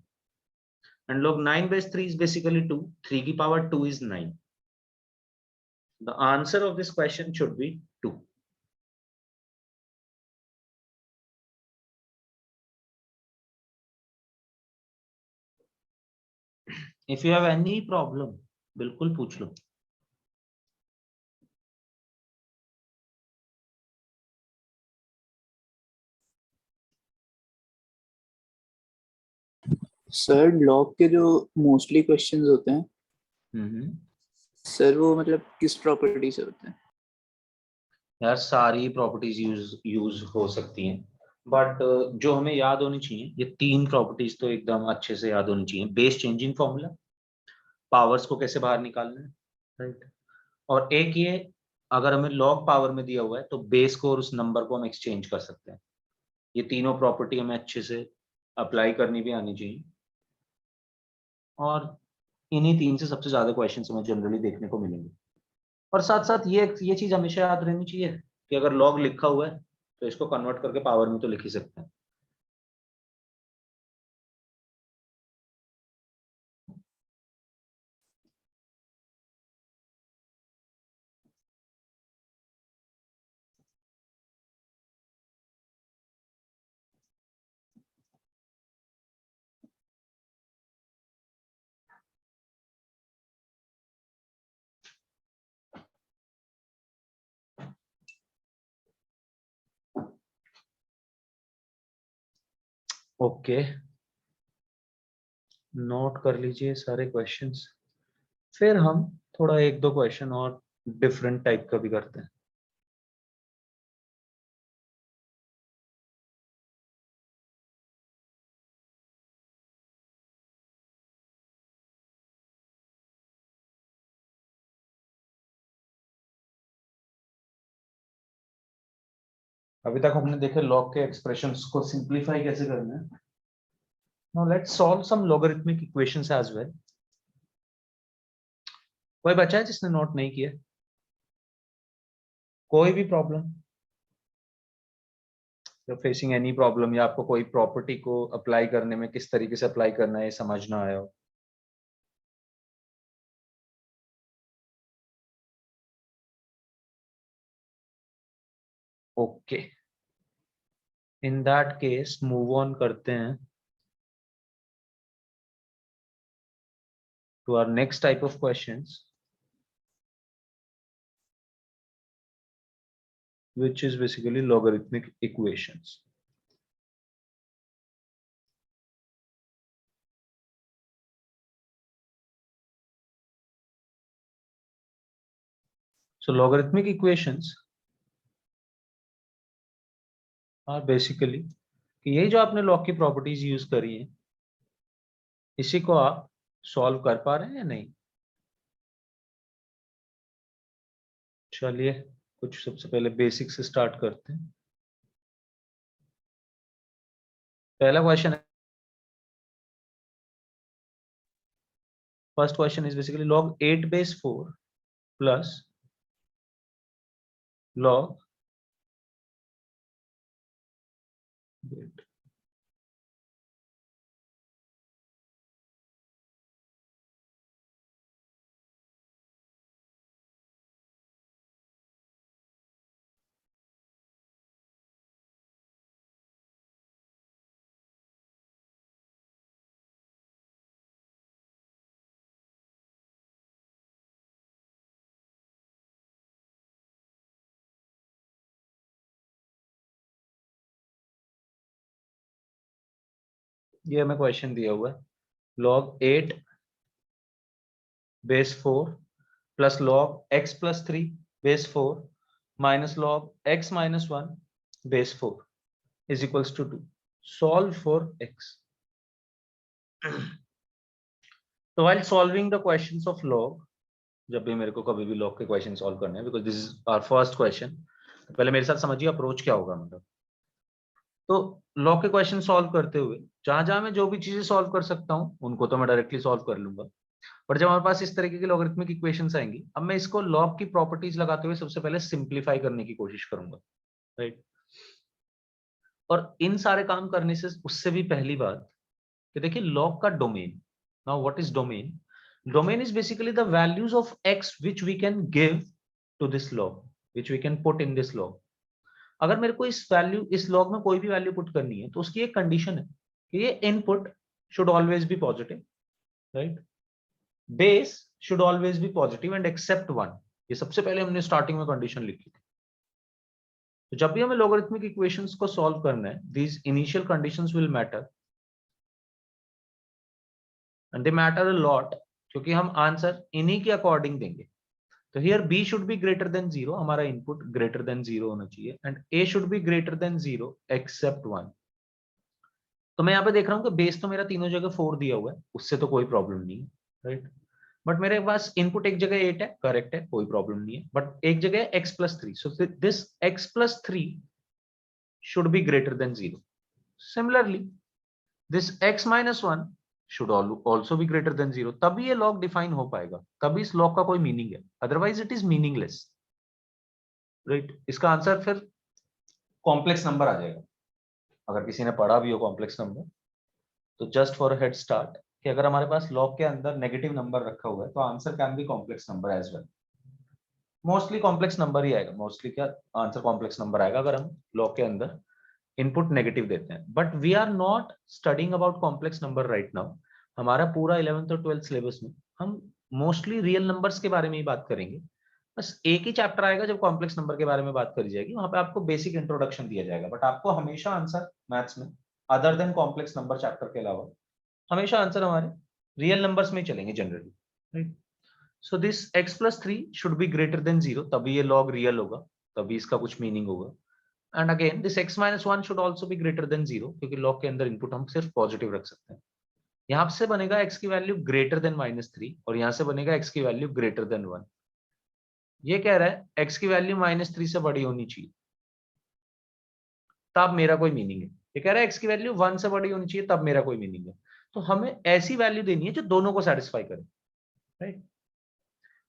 and log 9 base 3 is basically 2, 3 की power 2 is 9। The answer of this question should be 2। If you have any problem, बिल्कुल पूछ लो। सर लॉग के जो मोस्टली क्वेश्चंस होते हैं सर, वो मतलब किस प्रॉपर्टी से होते हैं? यार सारी प्रॉपर्टीज यूज हो सकती हैं, बट जो हमें याद होनी चाहिए, ये तीन प्रॉपर्टीज तो एकदम अच्छे से याद होनी चाहिए। बेस चेंजिंग फॉर्मूला, पावर्स को कैसे बाहर निकालना है, राइट, और एक ये अगर हमें लॉग पावर में दिया हुआ है तो बेस को और उस नंबर को हम एक्सचेंज कर सकते हैं। ये तीनों प्रॉपर्टी हमें अच्छे से अप्लाई करनी भी आनी चाहिए, और इन्हीं तीन से सबसे ज्यादा क्वेश्चन हमें जनरली देखने को मिलेंगे। और साथ साथ ये चीज हमेशा याद रहनी चाहिए कि अगर लॉग लिखा हुआ है तो इसको कन्वर्ट करके पावर में तो लिख ही सकते हैं। ओके, नोट कर लीजिए सारे क्वेश्चंस, फिर हम थोड़ा एक दो क्वेश्चन और डिफरेंट टाइप का भी करते हैं। अभी तक हमने देखे लॉग के एक्सप्रेशंस को सिंपलीफाई कैसे करना है। Now let's solve some logarithmic equations as well. कोई बच्चा है जिसने नोट नहीं किया? कोई भी problem, you're facing any problem, या आपको कोई प्रॉपर्टी को अप्लाई करने में किस तरीके से अप्लाई करना है ये समझ ना आया हो? Okay, in that case move on करते हैं to our next type of questions, which is basically logarithmic equations. So logarithmic equations are basically कि ये जो आपने लॉग की प्रॉपर्टीज यूज करी है, इसी को आप सॉल्व कर पा रहे हैं या नहीं? चलिए कुछ सबसे पहले बेसिक से स्टार्ट करते हैं। पहला क्वेश्चन है, first question is basically log 8 base 4 plus log ये हमें क्वेश्चन दिया हुआ है, log 8 base 4 plus log x plus 3 base 4 minus log x minus 1 base 4 is equals to 2. Solve for x. So while solving the questions of log, जब भी मेरे को कभी भी log के क्वेश्चन सॉल्व करने हैं, because this is our first question, तो पहले मेरे साथ समझिए अप्रोच क्या होगा। मतलब तो लॉग के क्वेश्चन सॉल्व करते हुए जहां जहां मैं जो भी चीजें सॉल्व कर सकता हूं उनको तो मैं डायरेक्टली सॉल्व कर लूंगा, पर जब हमारे पास इस तरीके की लॉगरिथमिक इक्वेशंस आएंगी, अब मैं इसको लॉग की प्रॉपर्टीज लगाते हुए सबसे पहले सिंप्लीफाई करने की कोशिश करूंगा, राइट। और इन सारे काम करने से उससे भी पहली बात कि देखिए लॉग का डोमेन, now what is domain? Domain is basically the values of x which we can give to this log, which we can put in this log. अगर मेरे को इस लॉग में कोई भी वैल्यू पुट करनी है तो उसकी एक कंडीशन है कि ये input should always be positive, right. Base should always be positive and except 1, ये सबसे पहले हमने स्टार्टिंग में कंडीशन लिखी थी। तो जब भी हमें लॉगरिथमिक इक्वेशंस को सॉल्व करना है, these initial conditions will matter and they matter a lot, क्योंकि हम आंसर इन्हीं के अकॉर्डिंग देंगे। तो here b should be greater than 0, हमारा इनपुट ग्रेटर देन 0 होना चाहिए, and a should be greater than 0 except 1। तो मैं यहाँ पे देख रहा हूँ कि बेस तो मेरा तीनों जगह 4 दिया हुआ है, उससे तो कोई प्रॉब्लम नहीं है, राइट। बट मेरे पास इनपुट एक जगह 8 है, करेक्ट है, कोई प्रॉब्लम नहीं है, बट एक जगह x+3, so this x+3 should be greater than 0. Similarly, this x-1 should also be greater than 0. तभी ये log define हो पाएगा, तभी इस log का कोई मीनिंग है, otherwise it is meaningless, right? इसका आंसर फिर कॉम्प्लेक्स नंबर आ जाएगा। अगर किसी ने पढ़ा भी हो कॉम्प्लेक्स नंबर, तो जस्ट फॉर हेड स्टार्ट कि अगर हमारे पास log के अंदर नेगेटिव नंबर रखा हुआ है तो answer can be complex number as well. Mostly complex number ही आएगा, मोस्टली क्या आंसर कॉम्प्लेक्स नंबर आएगा अगर हम log के अंदर इनपुट नेगेटिव देते हैं। But we are not studying about complex number right now. हमारा पूरा 11th और 12th सिलेबस में हम मोस्टली रियल नंबर्स के बारे में ही बात करेंगे। बस एक ही चैप्टर आएगा जब कॉम्प्लेक्स नंबर के बारे में बात करी जाएगी, वहां पे आपको बेसिक इंट्रोडक्शन दिया जाएगा, बट आपको हमेशा आंसर मैथ्स में other than complex number chapter के अलावा हमेशा आंसर हमारे रियल नंबर्स में चलेंगे generally, right? So this x+3 should be greater than 0, तभी ये लॉग रियल होगा, तभी इसका कुछ मीनिंग होगा। And again this x-1 should also be greater than 0, क्योंकि लॉग के अंदर इनपुट हम सिर्फ पॉजिटिव रख सकते हैं। यहां से बनेगा x की वैल्यू ग्रेटर देन -3 और यहां से बनेगा x की वैल्यू ग्रेटर देन 1। ये कह रहा है x की वैल्यू -3 से बड़ी होनी चाहिए, तब मेरा कोई मीनिंग है। ये कह रहा है x की वैल्यू 1 से बड़ी होनी चाहिए, तब मेरा कोई मीनिंग है। तो हमें ऐसी वैल्यू देनी है जो दोनों को सेटिस्फाई करे, right?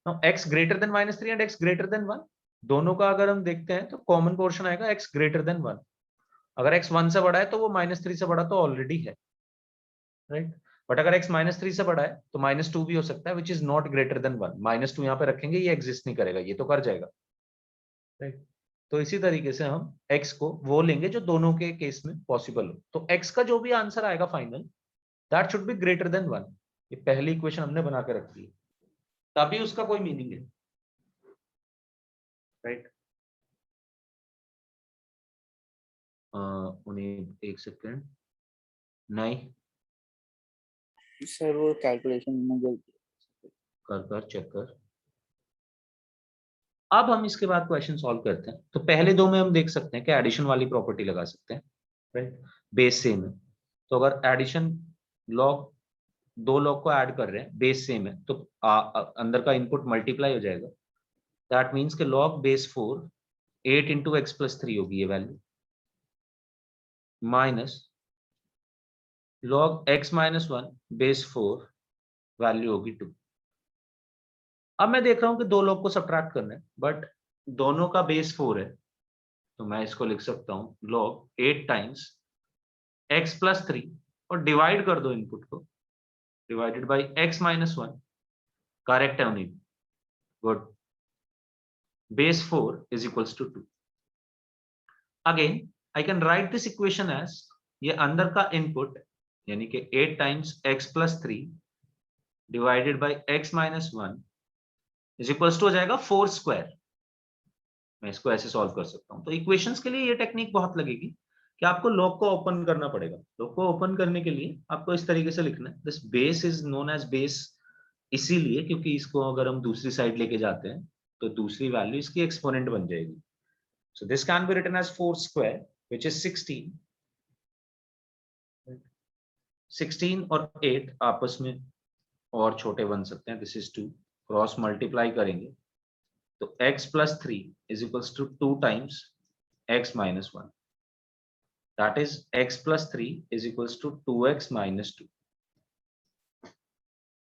Now x greater than -3 and x greater than 1, दोनों का अगर हम देखते हैं तो कॉमन पोर्शन आएगा x ग्रेटर देन 1। अगर x 1 से बड़ा है तो वो -3 से बड़ा तो ऑलरेडी है, राइट? बट अगर x -3 से बड़ा है तो -2 भी हो सकता है, which is not greater than 1। -2 यहाँ पे रखेंगे, ये एग्जिस्ट नहीं करेगा, ये तो कर जाएगा, राइट? तो इसी तरीके से हम x को वो लेंगे जो दोनों के केस में पॉसिबल हो। तो x का जो भी आंसर आएगा final, that should be greater then 1। ये पहली इक्वेशन हमने बना के रखी है, तभी उसका कोई मीनिंग है, राइट? उन्हें एक सेकेंड, नहीं सर वो कैलकुलेशन में गलती कर चेक कर। अब हम इसके बाद क्वेश्चन सॉल्व करते हैं। तो पहले दो में हम देख सकते हैं कि एडिशन वाली प्रॉपर्टी लगा सकते हैं, राइट? बेस सेम है, तो अगर एडिशन लॉग, दो लॉग को ऐड कर रहे हैं, बेस सेम है, तो अंदर का इनपुट मल्टीप्लाई हो जाएगा। दैट मीन्स के लॉग बेस 4 8 इंटू x+3 होगी ये value, minus log x-1 base 4 value होगी 2। अब मैं देख रहा हूं कि दो लॉग को सब्ट्रैक्ट करना है, बट दोनों का बेस 4 है, तो मैं इसको लिख सकता हूं log 8 टाइम्स x+3 और डिवाइड कर दो इनपुट को, डिवाइडेड बाई x-1। करेक्ट है उन्हीं, good. Base 4 is equals to 2। Again I can write this equation as, ये अंदर का इनपुट यानी कि 8 times x+3 divided by x-1 is equals to हो जाएगा 4 स्क्वायर। मैं इसको ऐसे सॉल्व कर सकता हूं। तो इक्वेशंस के लिए ये टेक्निक बहुत लगेगी कि आपको लॉग को ओपन करना पड़ेगा। लॉग को ओपन करने के लिए आपको इस तरीके से लिखना है, this base is known as base इसीलिए क्योंकि इसको अगर हम दूसरी साइड लेके जाते हैं तो दूसरी वैल्यू इसकी एक्सपोनेंट बन जाएगी। So this can be written as 4 square which is 16। 16 और 8 आपस में और छोटे बन सकते हैं, दिस इज 2, क्रॉस मल्टीप्लाई करेंगे तो x+3 is equals to 2 times x-1, that is x+3 is equals to 2x minus 2।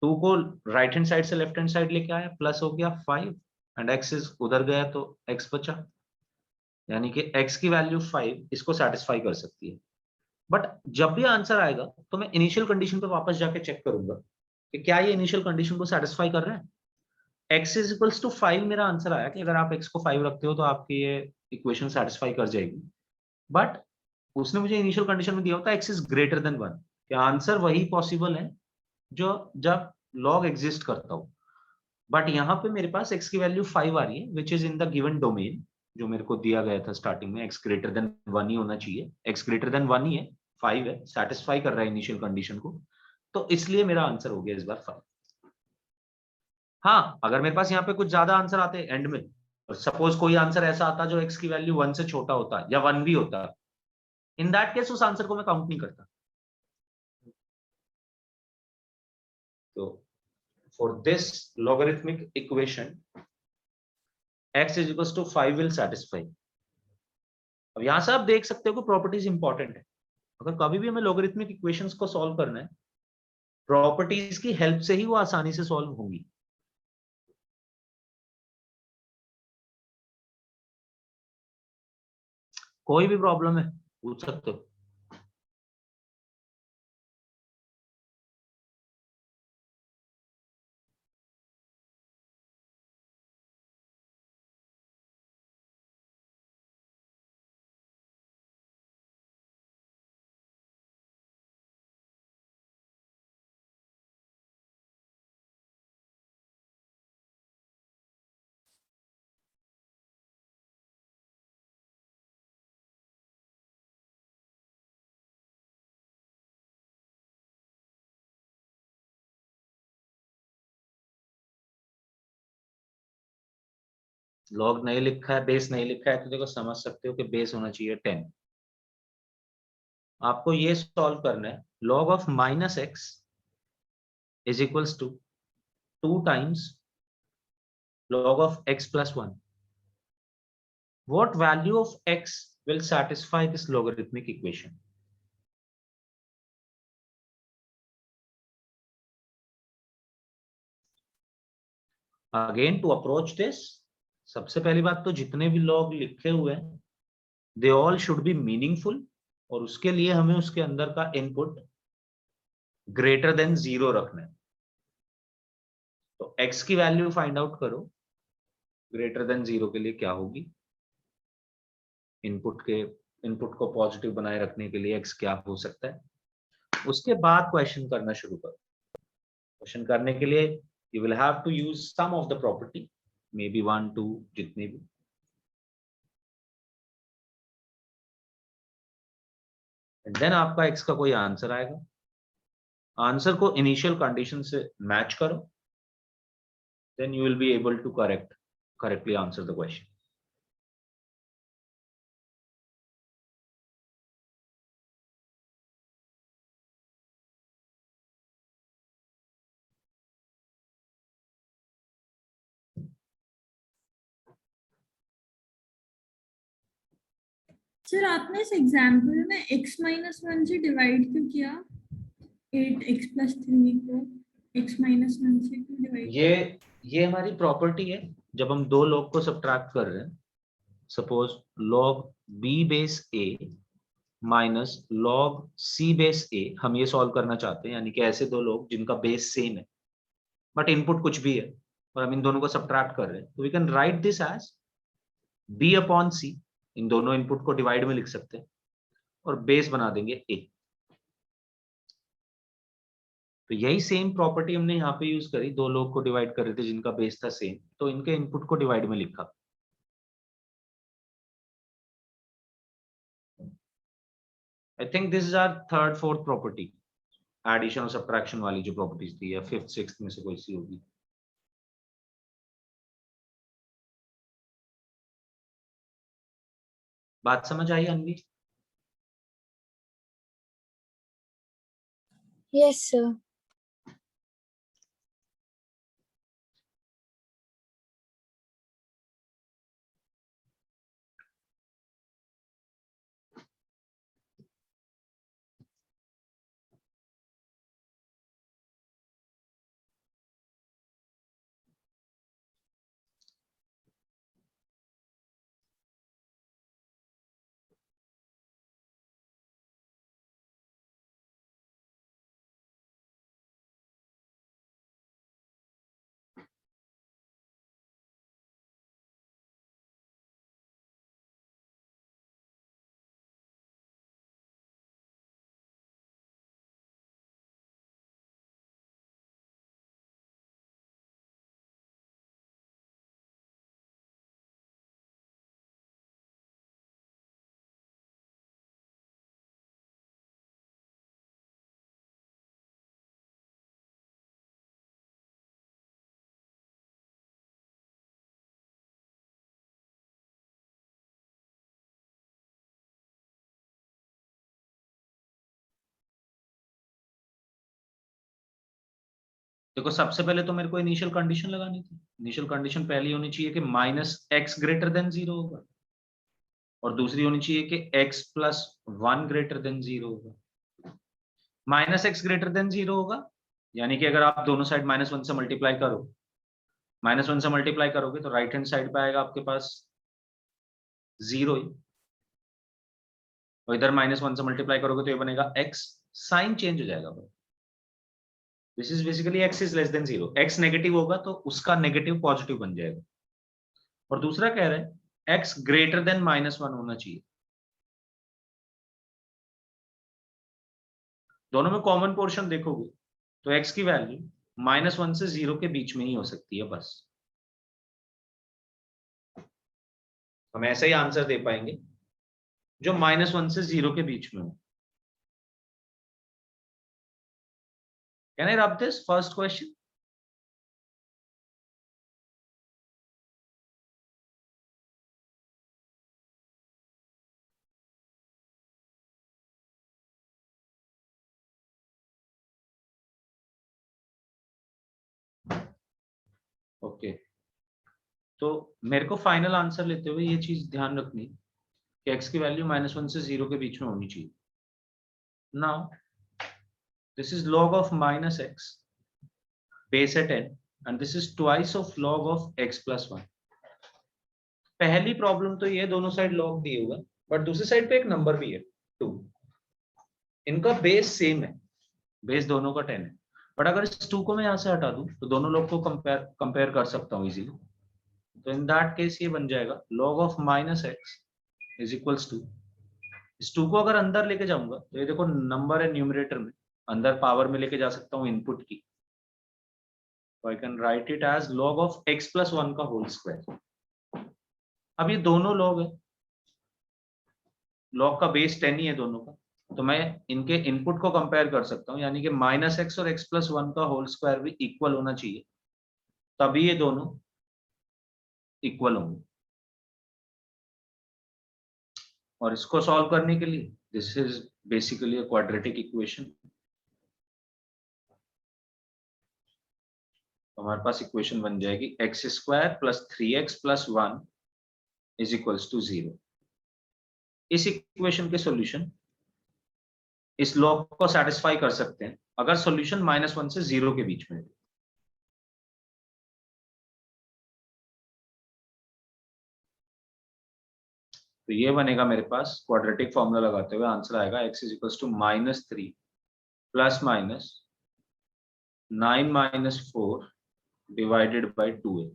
2 को राइट हैंड साइड से लेफ्ट हैंड साइड लेके आया, प्लस हो गया 5 एंड x इज उधर गया तो x बचा, यानी कि x की वैल्यू 5 इसको सेटिस्फाई कर सकती है। बट जब भी आंसर आएगा तो मैं इनिशियल कंडीशन पे वापस जाके चेक करूंगा कि क्या ये इनिशियल कंडीशन को सेटिस्फाई कर रहा है। x इज इक्वल्स टू 5 मेरा आंसर आया कि अगर आप x को 5 रखते हो तो आपकी ये इक्वेशन सेटिस्फाई कर जाएगी। बट उसने मुझे इनिशियल कंडीशन में दिया होता है x इज ग्रेटर देन 1, कि आंसर वही पॉसिबल है जो जब लॉग एग्जिस्ट करता हो। बट यहाँ पे मेरे पास x की वैल्यू 5 आ रही है which is in the given domain जो मेरे को दिया गया था स्टार्टिंग में, x ग्रेटर देन 1 ही होना चाहिए, x ग्रेटर देन 1 ही है, 5 है, सेटिस्फाई कर रहा है इनिशियल कंडीशन को, तो इसलिए मेरा आंसर हो गया इस बार 5। हाँ, अगर मेरे पास यहाँ पे कुछ ज्यादा आंसर आते एंड में, और सपोज कोई आंसर ऐसा आता जो x की वैल्यू 1 से छोटा होता या 1 भी होता, इन दैट केस उस आंसर को मैं काउंट नहीं करता। तो for this logarithmic equation x is equals to 5 will satisfy. अब यहां से आप देख सकते हो कि प्रॉपर्टीज इंपॉर्टेंट है. अगर कभी भी हमें लॉगरिथमिक इक्वेशंस को सॉल्व करना है, प्रॉपर्टीज की हेल्प से ही वो आसानी से सॉल्व होंगी. कोई भी प्रॉब्लम है पूछ सकते हो. लॉग नहीं लिखा है, बेस नहीं लिखा है, तो देखो समझ सकते हो कि बेस होना चाहिए 10. आपको ये सॉल्व करना है. Log of minus x is equals to 2 times log of x plus 1. What value of x will satisfy this logarithmic equation? Again, to approach this, सबसे पहली बात तो जितने भी log लिखे हुए हैं they all should be meaningful, और उसके लिए हमें उसके अंदर का इनपुट ग्रेटर देन 0 रखना है. तो x की वैल्यू फाइंड आउट करो ग्रेटर देन 0 के लिए क्या होगी. इनपुट को पॉजिटिव बनाए रखने के लिए x क्या हो सकता है. उसके बाद क्वेश्चन करना शुरू करो. क्वेश्चन करने के लिए you will have to use some of the property, maybe 1 2 जितने भी. And then आपका x का कोई आंसर आएगा. आंसर को इनिशियल कंडीशन से मैच करो, then you will be able to correctly answer the question. Sir आपने इस एग्जाम्पल में x माइनस 1 से डिवाइड क्यों किया? 8x प्लस 3 को x माइनस 1 से क्यों डिवाइड? ये हमारी प्रॉपर्टी है. जब हम दो log को सब्ट्रैक्ट कर रहे हैं, suppose log b base a minus log c base a, हम ये सॉल्व करना चाहते हैं. यानी कि ऐसे दो लोग जिनका बेस सेम है बट इनपुट कुछ भी है, और हम इन दोनों को सब्ट्रैक्ट कर रहे हैं. तो we can write this as b upon c. इन दोनों इनपुट को डिवाइड में लिख सकते हैं और बेस बना देंगे a. तो यही सेम प्रॉपर्टी हमने यहाँ पे यूज करी. दो लोग को डिवाइड कर रहे थे जिनका बेस था सेम, तो इनके इनपुट को डिवाइड में लिखा. I think this is our third fourth property, addition और सब्ट्रैक्शन वाली जो प्रॉपर्टीज थी, या फिफ्थ सिक्स्थ में से कोई सी होगी. बात समझ आई अनवी? Yes, sir. देखो सबसे पहले तो मेरे को इनिशियल कंडीशन लगानी थी। इनिशियल कंडीशन पहली होनी चाहिए कि -x ग्रेटर देन 0 होगा, और दूसरी होनी चाहिए कि x + 1 ग्रेटर देन 0 होगा। -x ग्रेटर देन 0 होगा, यानी कि अगर आप दोनों साइड -1 से मल्टीप्लाई करो, -1 से मल्टीप्लाई करोगे तो राइट हैंड साइड पे आएगा आपके पास 0 ही, और इधर -1 से मल्टीप्लाई करोगे तो ये बनेगा x, साइन चेंज हो जाएगा। This is basically x is less than 0। x negative होगा तो उसका नेगेटिव पॉजिटिव बन जाएगा। और दूसरा कह रहे हैं x ग्रेटर देन -1 होना चाहिए। दोनों में कॉमन पोर्शन देखोगे तो x की वैल्यू -1 से 0 के बीच में ही हो सकती है। बस हम ऐसा ही आंसर दे पाएंगे जो -1 से 0 के बीच में हो। Can I rub this first question? Okay, तो मेरे को फाइनल आंसर लेते हुए ये चीज ध्यान रखनी कि x की वैल्यू -1 से 0 के बीच में होनी चाहिए। Now this is log of -x base at n and this is twice of log of x plus 1। पहली प्रॉब्लम तो ये दोनों साइड log दिए हुए, बट दूसरी साइड पे एक नंबर भी है 2। इनका बेस सेम है, बेस दोनों का 10 है, बट अगर इस 2 को मैं यहाँ से हटा दूं तो दोनों लोग को कंपेयर कर सकता हूँ इजीली। तो इन दैट केस ये बन जाएगा log of -x is equals to, इस 2 को अगर अंदर लेके जाऊंगा तो ये देखो नंबर है न्यूमरेटर में, अंदर पावर में लेके जा सकता हूँ इनपुट की, तो I can write it as log of x plus 1 का होल स्क्वायर। अब ये दोनों log है, log का बेस 10 ही है दोनों का, तो मैं इनके इनपुट को कंपेयर कर सकता हूँ, यानी कि -x और x plus 1 का होल स्क्वायर भी इक्वल होना चाहिए, तभी ये दोनों इक्वल होंगे। और इसको सॉल्व करने के लिए this is basically a quadratic equation. हमारे पास इक्वेशन बन जाएगी x² + 3x + 1 is equals to 0। इस इक्वेशन के सॉल्यूशन इस लॉ को सेटिस्फाई कर सकते हैं अगर सॉल्यूशन -1 से 0 के बीच में है। तो ये बनेगा मेरे पास क्वाड्रेटिक फॉर्मूला लगाते हुए आंसर आएगा x is equals to -3 ± 9 - 4 divided by 2a,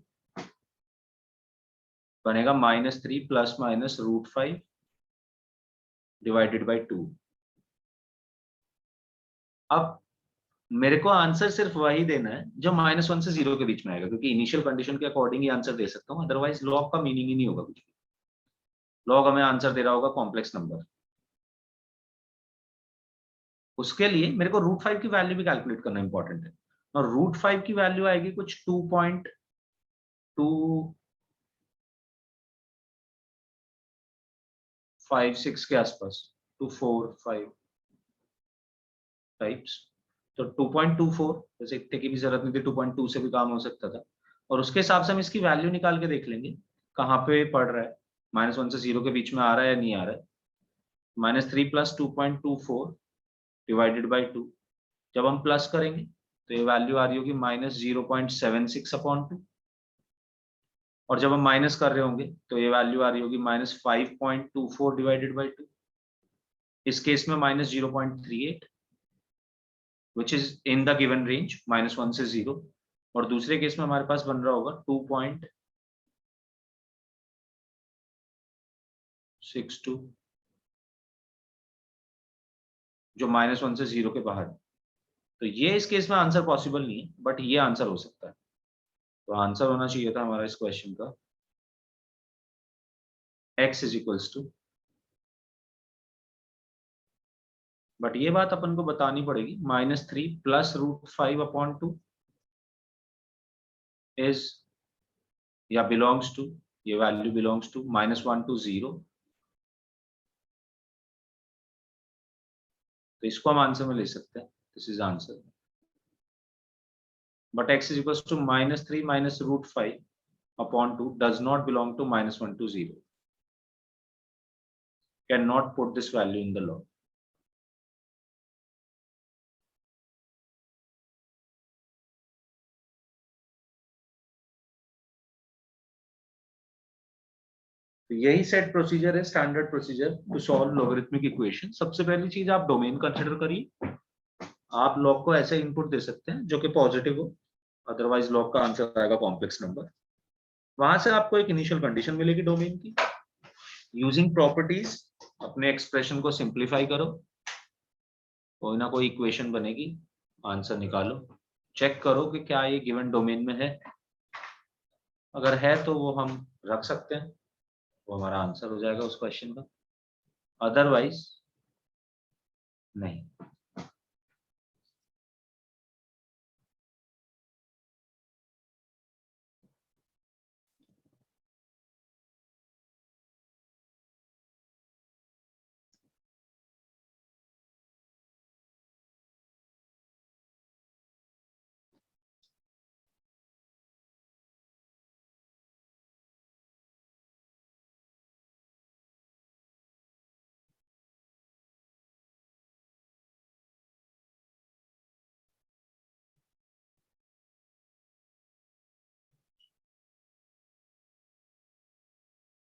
बनेगा -3 ± √5 डिवाइडेड बाई 2। अब मेरे को आंसर सिर्फ वही देना है जो -1 से 0 के बीच में आएगा, क्योंकि इनिशियल कंडीशन के अकॉर्डिंग ही आंसर दे सकता हूँ, अदरवाइज लॉग का मीनिंग ही नहीं होगा कुछ भी। लॉग हमें आंसर दे रहा होगा कॉम्प्लेक्स नंबर। उसके लिए मेरे को √5 की वैल्यू भी कैलकुलेट करना इंपॉर्टेंट है, और √5 की वैल्यू आएगी कुछ 2.256 के आसपास, 245 टाइप्स। तो 2.24, जैसे इतने की भी जरूरत नहीं थी, 2.2 से भी काम हो सकता था, और उसके हिसाब से हम इसकी वैल्यू निकाल के देख लेंगे कहाँ पे पड़ रहा है, -1 से 0 के बीच में आ रहा है या नहीं आ रहा है। -3 + 2.24 डिवाइडेड बाई 2, जब हम प्लस करेंगे तो ये वैल्यू आ रही होगी -0.76/2, और जब हम माइनस कर रहे होंगे तो ये वैल्यू आ रही होगी -5.24 डिवाइडेड बाई 2। इस केस में -0.38 which is in the given range -1 से 0, और दूसरे केस में हमारे पास बन रहा होगा 2.62 जो -1 से 0 के बाहर। तो ये इस केस में आंसर पॉसिबल नहीं है, बट ये आंसर हो सकता है। तो आंसर होना चाहिए था हमारा इस क्वेश्चन का x is equals to, but ये बात अपन को बतानी पड़ेगी -3 + √5/2 इज या बिलोंग्स टू, ये वैल्यू बिलोंग्स टू -1 to 0। तो इसको हम आंसर में ले सकते हैं, this is answer. but x is equals to -3 minus root 5 upon 2 does not belong to -1 to 0. Cannot put this value in the log. तो यही सेट प्रोसीजर है, standard procedure to solve logarithmic equation. सबसे पहली चीज आप domain consider करिए। आप log को ऐसे इनपुट दे सकते हैं जो कि पॉजिटिव हो, अदरवाइज लॉग का आंसर आएगा कॉम्प्लेक्स नंबर। वहां से आपको एक इनिशियल कंडीशन मिलेगी डोमेन की। यूजिंग प्रॉपर्टीज अपने एक्सप्रेशन को सिंप्लीफाई करो, कोई ना कोई इक्वेशन बनेगी, आंसर निकालो। चेक करो कि क्या ये गिवन डोमेन में है, अगर है तो वो हम रख सकते हैं, वो हमारा आंसर हो जाएगा उस क्वेश्चन का, अदरवाइज नहीं।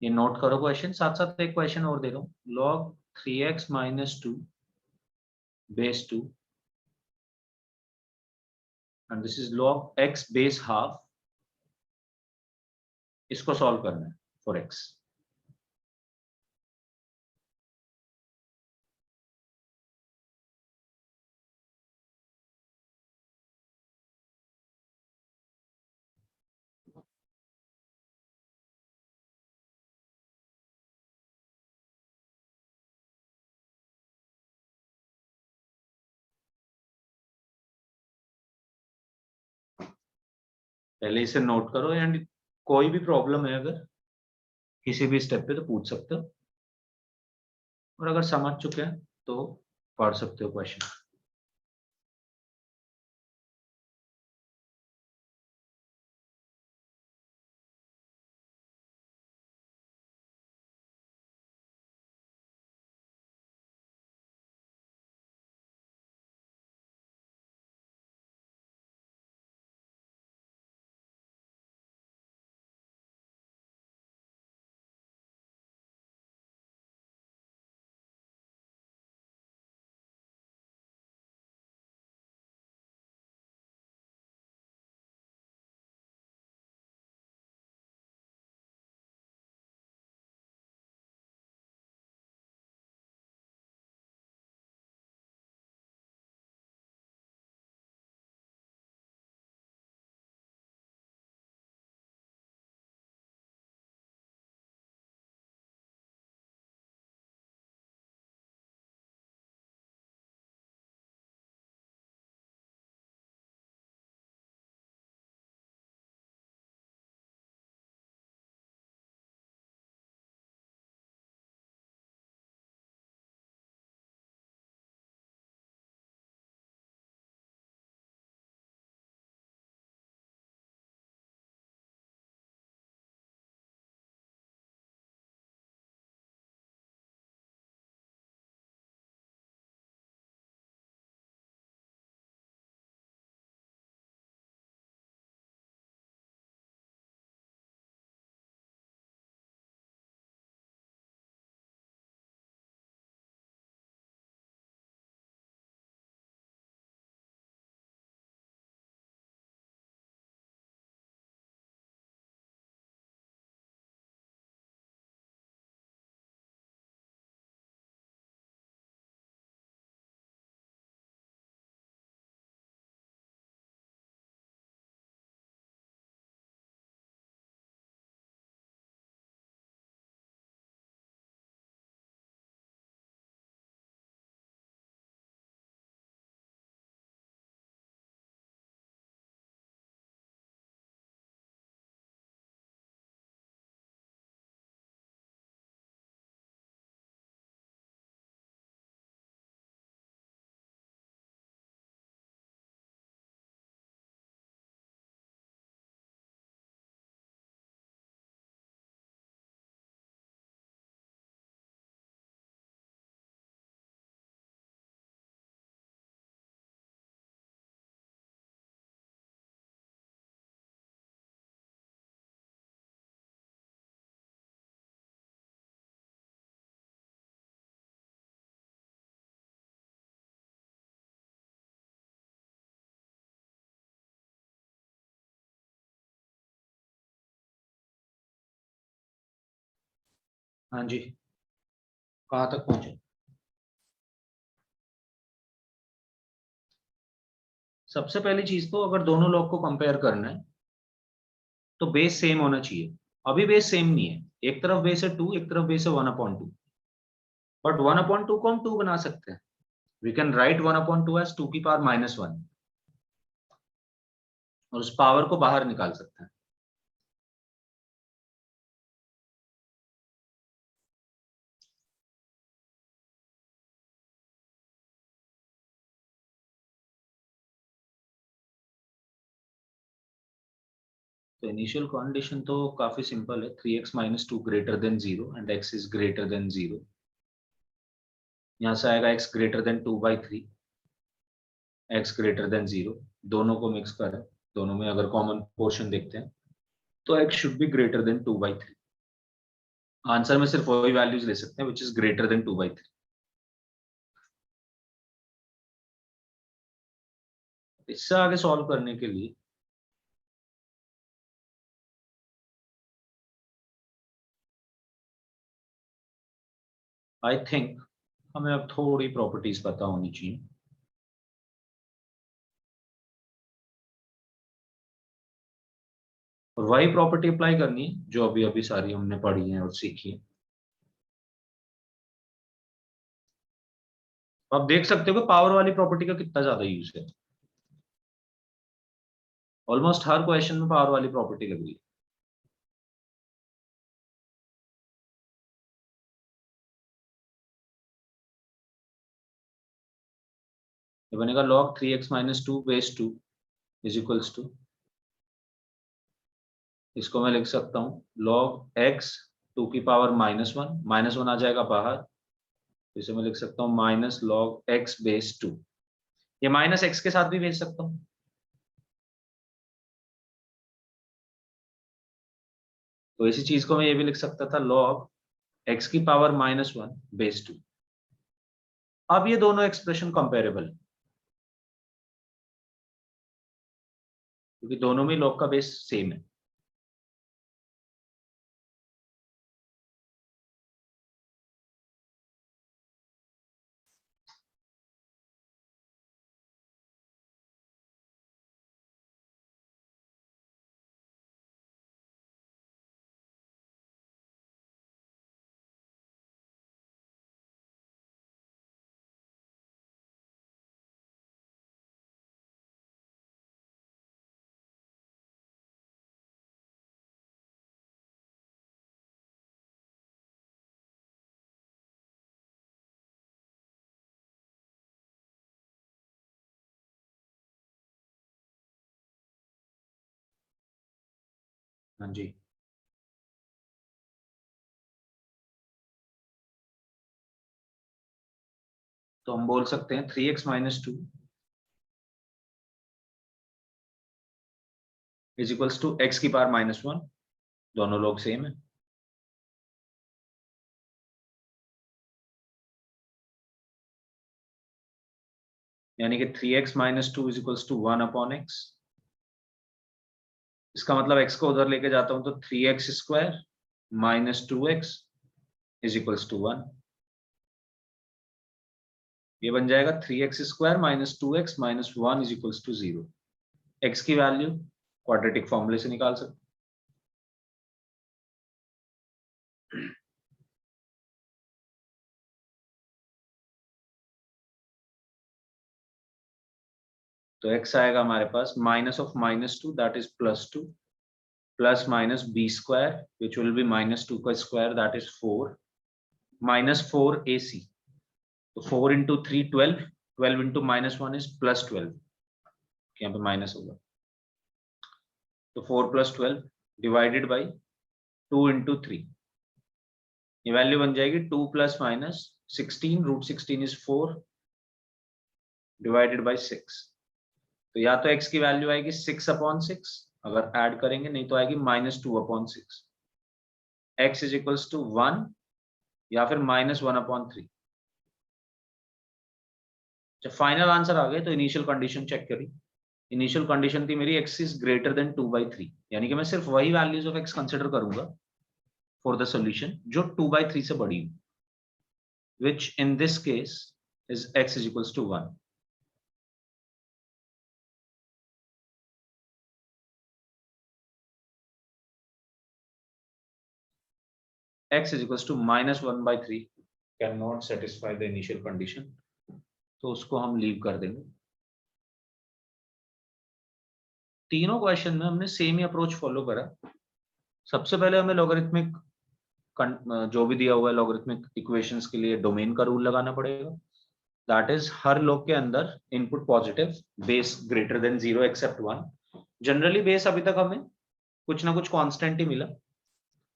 ये नोट करो क्वेश्चन, साथ साथ एक क्वेश्चन और दे रहा हूँ। log 3x minus 2 base 2 and this is log x base half, इसको सॉल्व करना है फॉर x। पहले इसे नोट करो, एंड कोई भी प्रॉब्लम है अगर किसी भी स्टेप पे तो पूछ सकते हो, और अगर समझ चुके हैं तो पढ़ सकते हो क्वेश्चन। हाँ जी, कहाँ तक पहुंचे? सबसे पहली चीज तो अगर दोनों लॉग को कंपेयर करना है तो बेस सेम होना चाहिए। अभी बेस सेम नहीं है, एक तरफ बेस है 2, एक तरफ बेस है 1/2, बट 1/2 को हम 2 बना सकते हैं। वी कैन राइट 1/2 एज 2 की पावर -1 और उस पावर को बाहर निकाल सकते हैं। तो इनिशियल कंडीशन तो काफी सिंपल है, 3x - 2 greater than 0 and x is greater than 0। यहां से आएगा x greater than 2/3, x greater than 0। दोनों को मिक्स करें, दोनों में अगर कॉमन पोर्शन देखते हैं तो x should be greater then 2/3। Answer में सिर्फ वही वैल्यूज ले सकते हैं विच इज ग्रेटर देन 2/3। इससे आगे सॉल्व करने के लिए आई थिंक हमें अब थोड़ी प्रॉपर्टीज पता होनी चाहिए। और वही प्रॉपर्टी अप्लाई करनी है जो अभी अभी सारी हमने पढ़ी है और सीखी है। आप देख सकते हो कि पावर वाली प्रॉपर्टी का कितना ज्यादा यूज है। ऑलमोस्ट हर क्वेश्चन में पावर वाली प्रॉपर्टी लग रही है। ये बनेगा log 3x - 2 base 2 is equals to, इसको मैं लिख सकता हूं log x 2 की पावर -1 आ जाएगा बाहर, इसे मैं लिख सकता हूँ माइनस log x बेस 2। ये माइनस x के साथ भी भेज सकता हूँ। तो इसी चीज को मैं ये भी लिख सकता था log x की पावर -1 बेस 2। अब ये दोनों एक्सप्रेशन कंपेरेबल है क्योंकि दोनों में log का बेस सेम है। हाँ जी, तो हम बोल सकते हैं 3x - 2 is equals to x की पावर -1, दोनों लोग सेम है। यानी कि 3x - 2 is equals to 1/x। इसका मतलब x को उधर लेके जाता हूं तो 3x² - 2x is equals to 1। ये बन जाएगा 3x² - 2x - 1 is equals to 0। x की वैल्यू क्वाड्रेटिक फॉर्मूले से निकाल सकते। तो x आएगा हमारे पास -2 that is +2 plus minus b² which will be -2 का स्क्वायर दैट इज 4 -4 ac। तो 4 × 3 12, 12 × -1 इज +12, यहाँ पे माइनस होगा। तो 4 + 12 डिवाइडेड बाई 2 × 3, ये वैल्यू बन जाएगी 2 ± 16, √16 इज 4 डिवाइडेड बाई 6। तो या तो x की वैल्यू आएगी 6/6 अगर ऐड करेंगे, नहीं तो आएगी -2/6। x इज इक्वल्स टू 1 या फिर -1/3। जब फाइनल आंसर आ गए तो इनिशियल कंडीशन चेक करी। इनिशियल कंडीशन थी मेरी x इज ग्रेटर देन 2/3, यानी कि मैं सिर्फ वही वैल्यूज ऑफ x कंसिडर करूंगा for the solution जो 2/3 से बड़ी हो, which in this case is x is equals to 1. X is equals to -1/3 cannot satisfy the initial condition, तो उसको हम लीव कर देंगे। तीनों क्वेश्चन में हमने सेम ही अप्रोच फॉलो करा। सबसे पहले हमें लॉगरिथमिक जो भी दिया हुआ है लॉगरिथमिक इक्वेशंस के लिए डोमेन का रूल लगाना पड़ेगा। दैट इज हर लॉग के अंदर input positive, base greater than 0 except 1। Generally base अभी तक हमें कुछ ना कुछ कांस्टेंट ही मिला,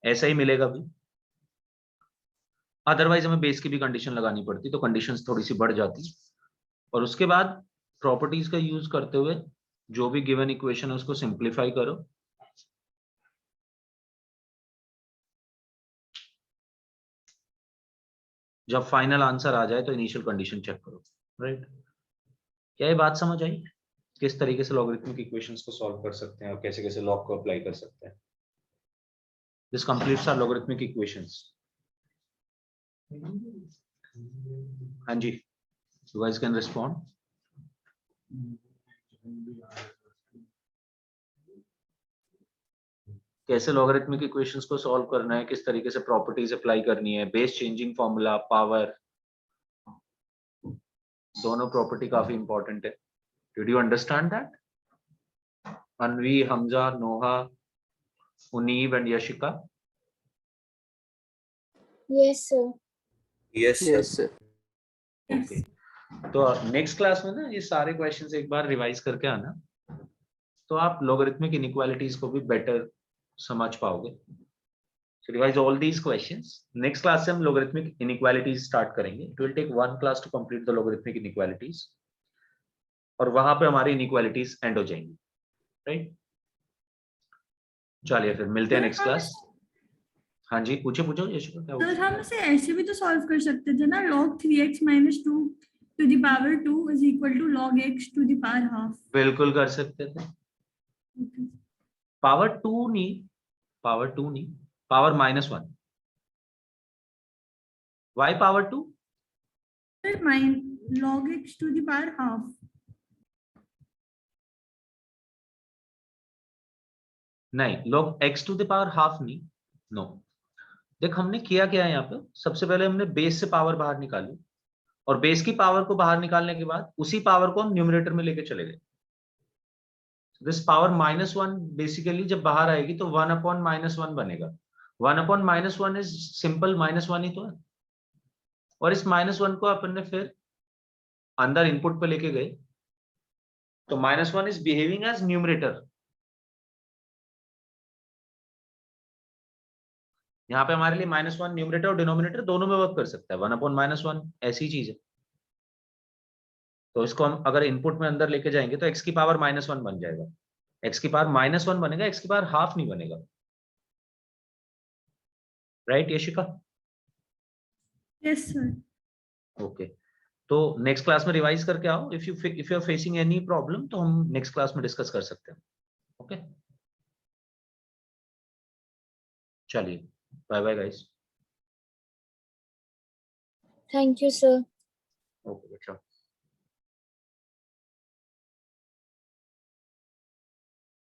ऐसा ही मिलेगा भी। अदरवाइज हमें बेस की भी कंडीशन लगानी पड़ती, तो कंडीशंस थोड़ी सी बढ़ जाती। और उसके बाद प्रॉपर्टीज का यूज करते हुए जो भी गिवन इक्वेशन है उसको सिंप्लीफाई करो। जब फाइनल आंसर आ जाए तो इनिशियल कंडीशन चेक करो। राइट, क्या ये बात समझ आई? किस तरीके से लॉगरिथमिक इक्वेशंस को सॉल्व कर सकते हैं और कैसे कैसे लॉग को अप्लाई कर सकते हैं। This completes our logarithmic equations. हाँ जी, you guys can respond. कैसे लॉगरिथमिक इक्वेशंस को सॉल्व करना है, किस तरीके से प्रॉपर्टीज अप्लाई करनी है, बेस चेंजिंग फॉर्मूला, पावर, दोनों प्रॉपर्टी काफी इंपॉर्टेंट है। Did you understand that? Anvi, Hamza, Noha, Uneeb and Yashika? Yes, sir. yes sir. Okay, तो नेक्स्ट क्लास में ना ये सारे क्वेश्चंस एक बार रिवाइज करके आना, तो आप लॉगरिथमिक इनइक्वालिटीज को भी बेटर समझ पाओगे। So revise all these questions. Next class से हम logarithmic inequalities start करेंगे. It will take one class to complete the logarithmic inequalities. और वहां पे हमारी inequalities end हो जाएंगी, right? चलिए फिर मिलते हैं नेक्स्ट क्लास। हाँ जी, पूछो यशोदा, क्या तो हम इसे ऐसे भी तो सॉल्व कर सकते थे ना, log 3x - 2 to the power 2 is equal to log x to the power half। बिल्कुल कर सकते थे। पावर 2 नहीं, power -1। Why power 2? log x to the power half। नहीं, log x to the power half नहीं, नो। देख हमने किया क्या है यहाँ पे, सबसे पहले हमने बेस से पावर बाहर निकाली और बेस की पावर को बाहर निकालने के बाद उसी पावर को हम न्यूमरेटर में लेके चले गए। दिस पावर -1 बेसिकली जब बाहर आएगी तो 1/-1 बनेगा। 1/-1 इज सिंपल -1 ही तो है। और इस -1 को अपन ने फिर अंदर इनपुट पे लेके गए, तो -1 इज बिहेविंग एज न्यूमरेटर। यहाँ पे हमारे लिए -1 न्यूमरेटर और डिनोमिनेटर दोनों में वर्क कर सकता है। 1/-1 ऐसी चीज है। तो इसको हम अगर इनपुट में अंदर लेके जाएंगे तो x की पावर -1 बन जाएगा। x की पावर -1 बनेगा, x की पावर हाफ नहीं बनेगा। Right Yashika? Yes sir. Okay, तो नेक्स्ट क्लास में रिवाइज करके आओ। If you are facing any problem तो हम नेक्स्ट क्लास में डिस्कस कर सकते हैं। ओके, चलिए, bye bye guys. Thank you, sir. Okay बच्चा।